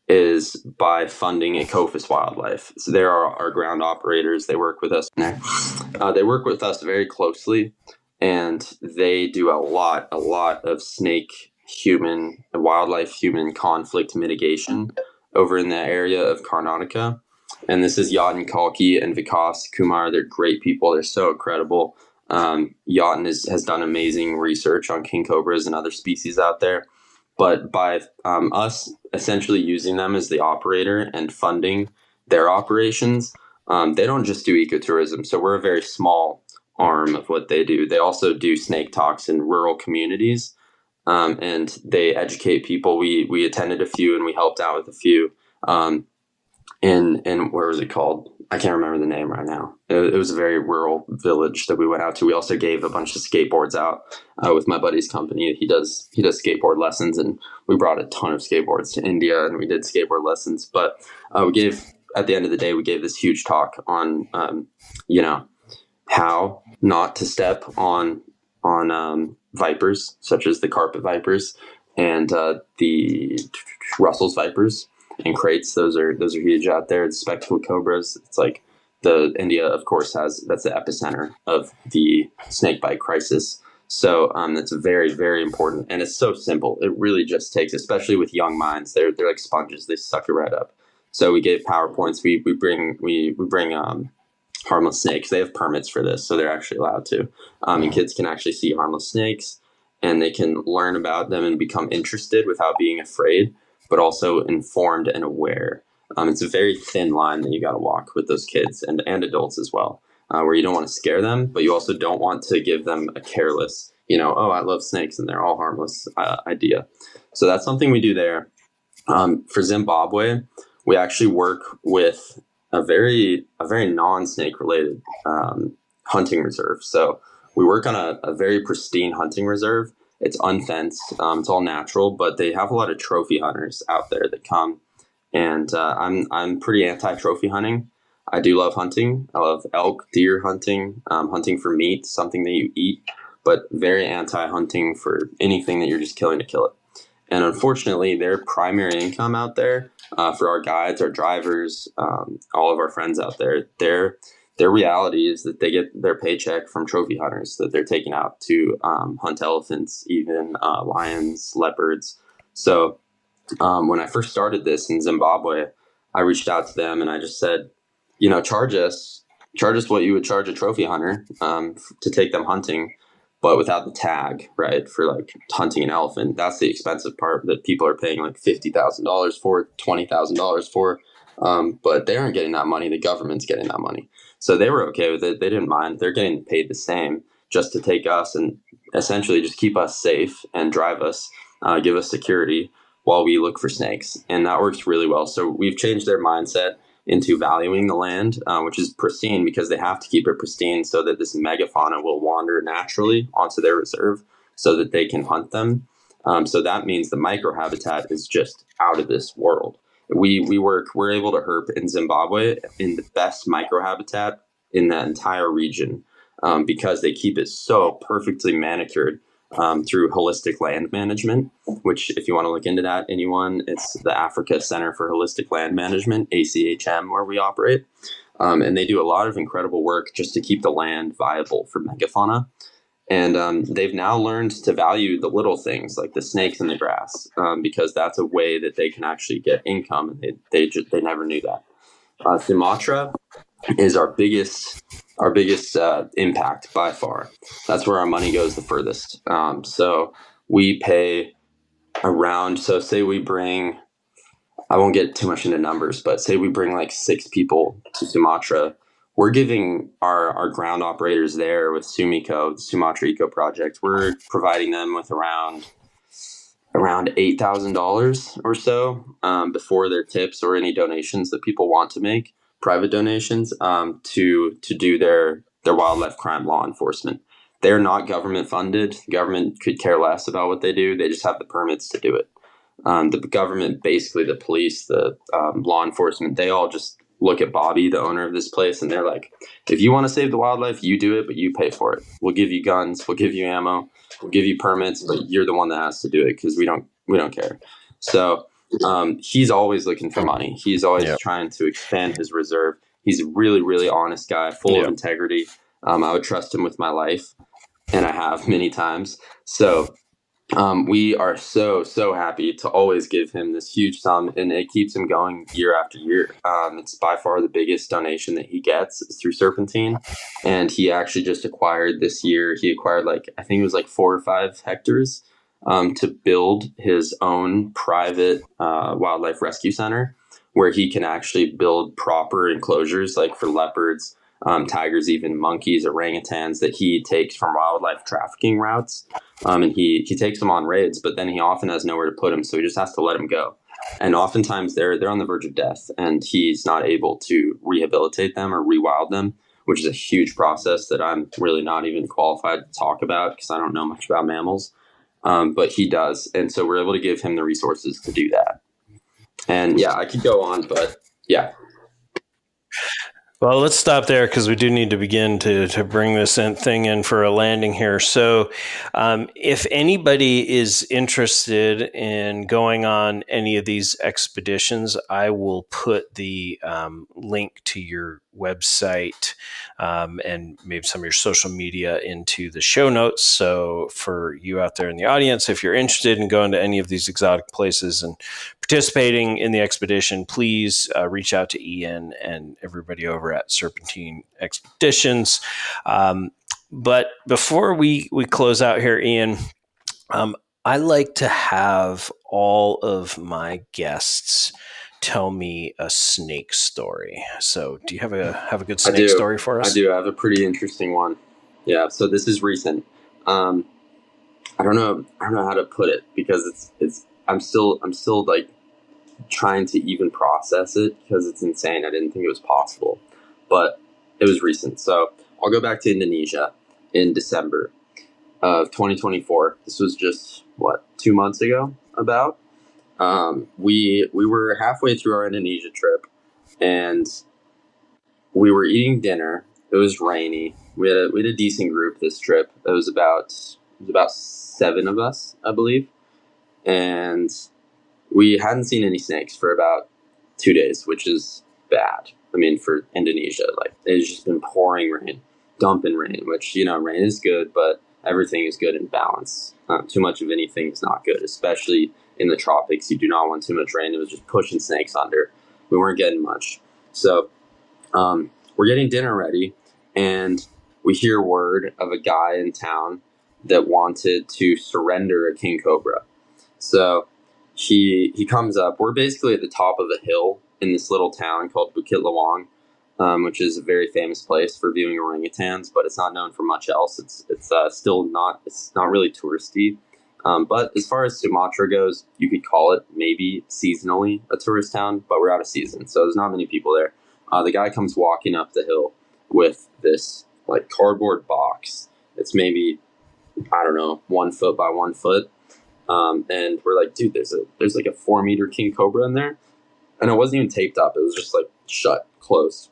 is by funding Ecofis Wildlife. So they are our ground operators. They work with us there. They work with us very closely, and they do a lot of snake human wildlife human conflict mitigation over in the area of Karnataka. And this is Yatin Kalki and Vikas Kumar. They're great people. They're so incredible. Yatin has done amazing research on king cobras and other species out there. But by us essentially using them as the operator and funding their operations, they don't just do ecotourism. So we're a very small arm of what they do. They also do snake talks in rural communities, and they educate people. We attended a few and we helped out with a few. In where was it called? I can't remember the name right now. It was a very rural village that we went out to. We also gave a bunch of skateboards out with my buddy's company. He does skateboard lessons, and we brought a ton of skateboards to India, and we did skateboard lessons. But we gave at the end of the day, we gave this huge talk on how not to step on vipers such as the carpet vipers and the Russell's vipers and crates. Those are huge out there. The spectacled cobras. It's like the India, of course, that's the epicenter of the snake bite crisis. So that's very, very important, and it's so simple. It really just takes, especially with young minds, they're like sponges. They suck it right up. So we gave PowerPoints. We bring harmless snakes. They have permits for this, so they're actually allowed to. And kids can actually see harmless snakes, and they can learn about them and become interested without being afraid, but also informed and aware. It's a very thin line that you got to walk with those kids and adults as well, where you don't want to scare them, but you also don't want to give them a careless, oh, I love snakes and they're all harmless idea. So that's something we do there. For Zimbabwe, we actually work with a very non-snake related hunting reserve. So we work on a very pristine hunting reserve. It's unfenced. It's all natural, but they have a lot of trophy hunters out there that come. And I'm pretty anti-trophy hunting. I do love hunting. I love elk, deer hunting, hunting for meat, something that you eat, but very anti-hunting for anything that you're just killing to kill it. And unfortunately, their primary income out there for our guides, our drivers, all of our friends out there, their reality is that they get their paycheck from trophy hunters that they're taking out to hunt elephants, even lions, leopards. So when I first started this in Zimbabwe, I reached out to them and I just said, charge us what you would charge a trophy hunter to take them hunting, but without the tag, right? For like hunting an elephant, that's the expensive part that people are paying like $50,000 for, $20,000 for. But they aren't getting that money. The government's getting that money. So they were okay with it. They didn't mind. They're getting paid the same just to take us and essentially just keep us safe and drive us, give us security while we look for snakes. And that works really well. So we've changed their mindset into valuing the land, which is pristine because they have to keep it pristine so that this megafauna will wander naturally onto their reserve so that they can hunt them. So that means the microhabitat is just out of this world. We're able to herp in Zimbabwe in the best microhabitat in that entire region because they keep it so perfectly manicured through holistic land management, which if you want to look into that, anyone, it's the Africa Center for Holistic Land Management, ACHM, where we operate. And they do a lot of incredible work just to keep the land viable for megafauna. And they've now learned to value the little things like the snakes in the grass because that's a way that they can actually get income. And they never knew that. Sumatra is our biggest impact by far. That's where our money goes the furthest. So we pay around, so say we bring, I won't get too much into numbers, but say we bring like 6 people to Sumatra. We're giving our ground operators there with Sumiko, the Sumatra Eco Project, we're providing them with around $8,000 or so before their tips or any donations that people want to make, private donations, to do their wildlife crime law enforcement. They're not government funded. The government could care less about what they do. They just have the permits to do it. The government, basically the police, the law enforcement, they all just look at Bobby, the owner of this place, and they're like, if you want to save the wildlife, you do it, but you pay for it. We'll give you guns, we'll give you ammo, we'll give you permits, but you're the one that has to do it because we don't care. So He's always looking for money. He's always Yep. trying to expand his reserve. He's a really, really honest guy, full of Yep. integrity. I would trust him with my life, and I have many times. So we are so happy to always give him this huge sum, and it keeps him going year after year. It's by far the biggest donation that he gets is through Serpentine, and he actually just acquired this year. He acquired I think it was 4 or 5 hectares to build his own private wildlife rescue center, where he can actually build proper enclosures for leopards, tigers, even monkeys, orangutans that he takes from wildlife trafficking routes. And he takes them on raids, but then he often has nowhere to put them, so he just has to let them go. And oftentimes they're on the verge of death, and he's not able to rehabilitate them or rewild them, which is a huge process that I'm really not even qualified to talk about because I don't know much about mammals. But he does, and so we're able to give him the resources to do that. And yeah, I could go on, but yeah. Well, let's stop there because we do need to begin to bring this thing in for a landing here. So if anybody is interested in going on any of these expeditions, I will put the link to your website and maybe some of your social media into the show notes. So for you out there in the audience, if you're interested in going to any of these exotic places and participating in the expedition, please reach out to Ian and everybody over at Serpentine Expeditions. But before we close out here, Ian, I like to have all of my guests tell me a snake story. So do you have a good snake story for us? I do. I have a pretty interesting one. Yeah. So this is recent. I don't know how to put it because I'm still trying to even process it because it's insane. I didn't think it was possible, but it was recent. So I'll go back to Indonesia in December of 2024. This was just 2 months ago. About we were halfway through our Indonesia trip, and we were eating dinner. It was rainy. We had a decent group this trip. It was about 7 of us, I believe, and we hadn't seen any snakes for about 2 days, which is bad. I mean, for Indonesia, it's just been pouring rain, dumping rain, which, rain is good, but everything is good in balance. Too much of anything is not good, especially in the tropics. You do not want too much rain. It was just pushing snakes under. We weren't getting much. So we're getting dinner ready, and we hear word of a guy in town that wanted to surrender a king cobra. So he comes up. We're basically at the top of a hill in this little town called Bukit Lawang, which is a very famous place for viewing orangutans, but it's not known for much else. It's not really touristy. But as far as Sumatra goes, you could call it maybe seasonally a tourist town, but we're out of season, so there's not many people there. The guy comes walking up the hill with this cardboard box. It's maybe, I don't know, 1 foot by 1 foot. And we're like, dude, there's a 4-meter king cobra in there, and it wasn't even taped up. It was just shut, closed.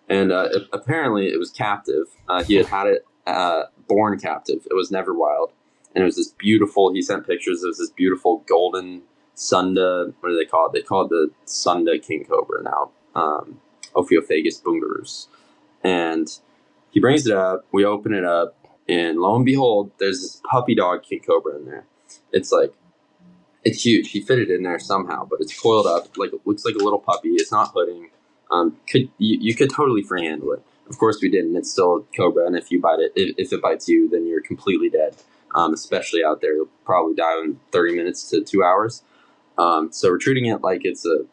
And apparently it was captive. He had it born captive. It was never wild, and it was this beautiful. He sent pictures. It was this beautiful golden Sunda. What do they call it? They call it the Sunda king cobra now. Ophioophagus bungarus. And he brings it up. We open it up, and lo and behold, there's this puppy dog king cobra in there. It's huge. He fit it in there somehow, but it's coiled up. It looks like a little puppy. It's not hooding. You could totally free handle it. Of course we didn't. It's still a cobra, and if it bites you, then you're completely dead. Especially out there, you'll probably die in 30 minutes to 2 hours. So we're treating it like it's a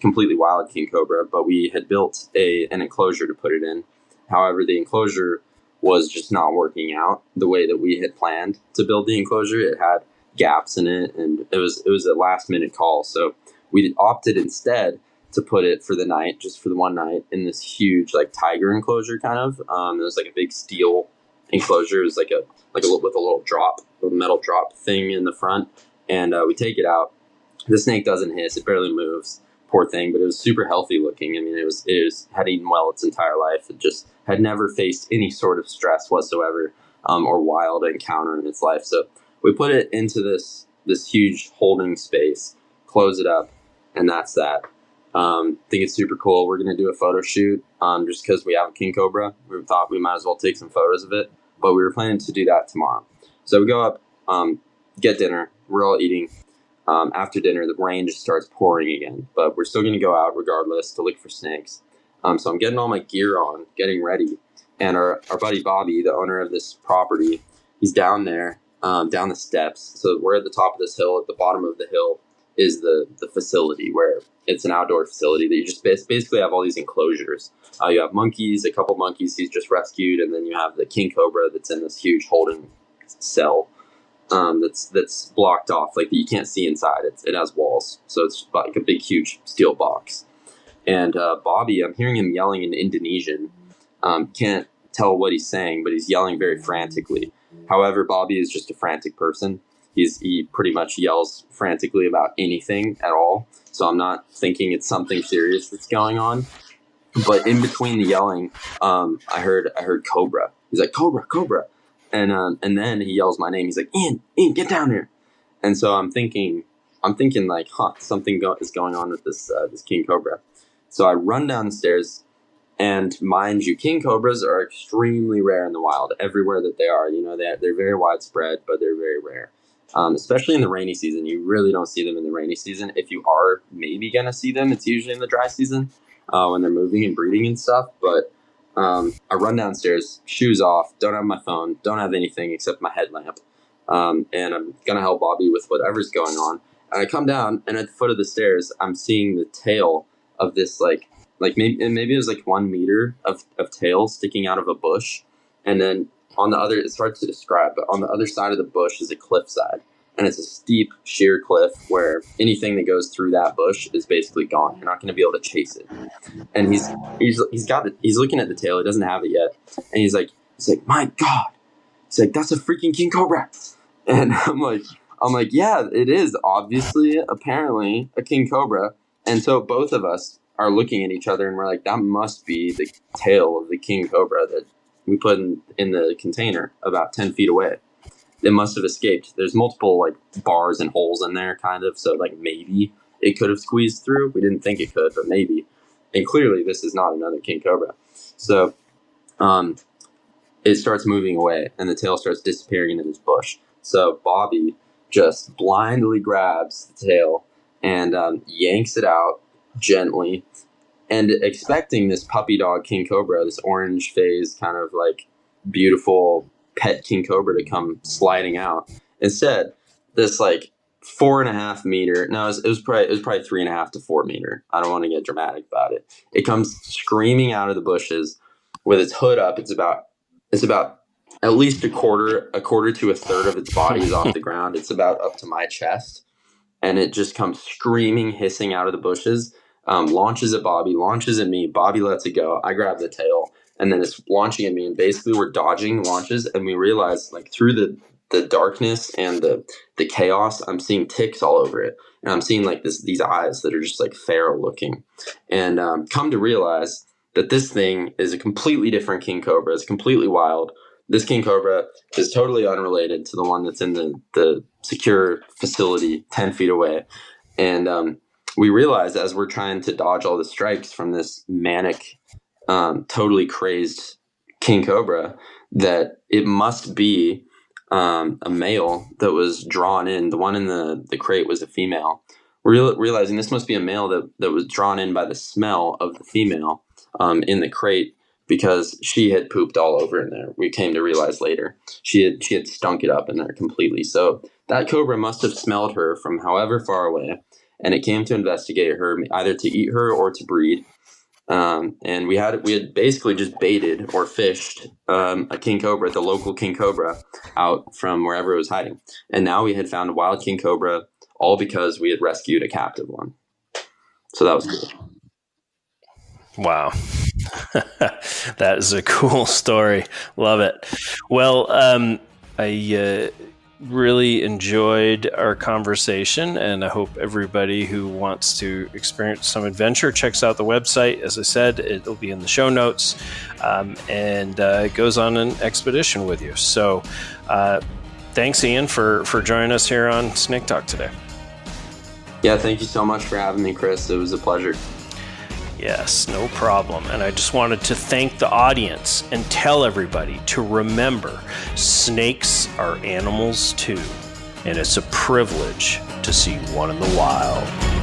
completely wild king cobra, but we had built an enclosure to put it in. However, the enclosure was just not working out the way that we had planned to build the enclosure. It had gaps in it, and it was a last minute call. So we opted instead to put it for the night, just for the one night, in this huge tiger enclosure kind of. It was a big steel enclosure. It was with a little drop, a metal drop thing in the front, and we take it out. The snake doesn't hiss. It barely moves. Poor thing, but it was super healthy looking. I mean, it had eaten well its entire life. It just had never faced any sort of stress whatsoever, or wild encounter in its life. So we put it into this huge holding space, close it up, and that's that. Think it's super cool. We're going to do a photo shoot just because we have a king cobra. We thought we might as well take some photos of it, but we were planning to do that tomorrow. So we go up, get dinner. We're all eating. After dinner, the rain just starts pouring again, but we're still going to go out regardless to look for snakes. So I'm getting all my gear on, getting ready. And our buddy Bobby, the owner of this property, he's down there, down the steps. So we're at the top of this hill. At the bottom of the hill is the facility, where it's an outdoor facility that you just basically have all these enclosures. You have monkeys, a couple monkeys he's just rescued, and then you have the king cobra that's in this huge holding cell that's blocked off, like that you can't see inside. It has walls, so it's like a big, huge steel box. And Bobby, I'm hearing him yelling in Indonesian. Can't tell what he's saying, but he's yelling very frantically. However, Bobby is just a frantic person. He pretty much yells frantically about anything at all. So I'm not thinking it's something serious that's going on. But in between the yelling, I heard cobra. He's like, cobra, cobra. And then he yells my name. He's like, Ian, get down here. And so I'm thinking like, something is going on with this king cobra. So I run down the stairs, and mind you, king cobras are extremely rare in the wild. Everywhere that they are, they're very widespread, but they're very rare. Especially in the rainy season. You really don't see them in the rainy season. If you are maybe going to see them, it's usually in the dry season when they're moving and breeding and stuff. But I run downstairs, shoes off, don't have my phone, don't have anything except my headlamp. And I'm going to help Bobby with whatever's going on. And I come down, and at the foot of the stairs, I'm seeing the tail of this, like maybe it was like 1 meter of tail sticking out of a bush. And then on the other, it's hard to describe, but on the other side of the bush is a cliffside. And it's a steep, sheer cliff where anything that goes through that bush is basically gone. You're not going to be able to chase it. And he's looking at the tail. He doesn't have it yet. And he's like, my God. He's like, that's a freaking king cobra. And I'm like, yeah, it is obviously, apparently, a king cobra. And so both of us are looking at each other, and we're like, that must be the tail of the king cobra that we put in the container about 10 feet away. It must have escaped. There's multiple like bars and holes in there, kind of. So like maybe it could have squeezed through. We didn't think it could, but maybe. And clearly this is not another king cobra. So it starts moving away, and the tail starts disappearing into this bush. So Bobby just blindly grabs the tail and yanks it out gently, and expecting this puppy dog king cobra, this orange phase kind of like beautiful pet king cobra, to come sliding out. Instead, this like 4.5 meter, no, it was probably 3.5 to 4 meter. I don't want to get dramatic about it. It comes screaming out of the bushes with its hood up. It's about at least a quarter to a third of its body is off the ground. It's about up to my chest, and it just comes screaming, hissing out of the bushes. Launches at Bobby, launches at me. Bobby lets it go. I grab the tail, and then it's launching at me. And basically, we're dodging launches, and we realize, like, through the darkness and the chaos, I'm seeing ticks all over it, and I'm seeing like these eyes that are just like feral looking, and come to realize that this thing is a completely different king cobra. It's completely wild. This king cobra is totally unrelated to the one that's in the secure facility 10 feet away, and we realize, as we're trying to dodge all the strikes from this manic, totally crazed king cobra, that it must be a male that was drawn in. The one in the crate was a female. We're realizing this must be a male that was drawn in by the smell of the female in the crate, because she had pooped all over in there. We came to realize later she had stunk it up in there completely. So that cobra must have smelled her from however far away, and it came to investigate her, either to eat her or to breed. And we had basically just baited or fished a king cobra, the local king cobra, out from wherever it was hiding. And now we had found a wild king cobra, all because we had rescued a captive one. So that was cool. Wow. That is a cool story. Love it. Well, I really enjoyed our conversation, and I hope everybody who wants to experience some adventure checks out the website. As I said, it'll be in the show notes, and goes on an expedition with you. So thanks, Ian, for joining us here on Snake Talk today. Yeah, thank you so much for having me, Chris. It was a pleasure. Yes, no problem. And I just wanted to thank the audience and tell everybody to remember, snakes are animals too, and it's a privilege to see one in the wild.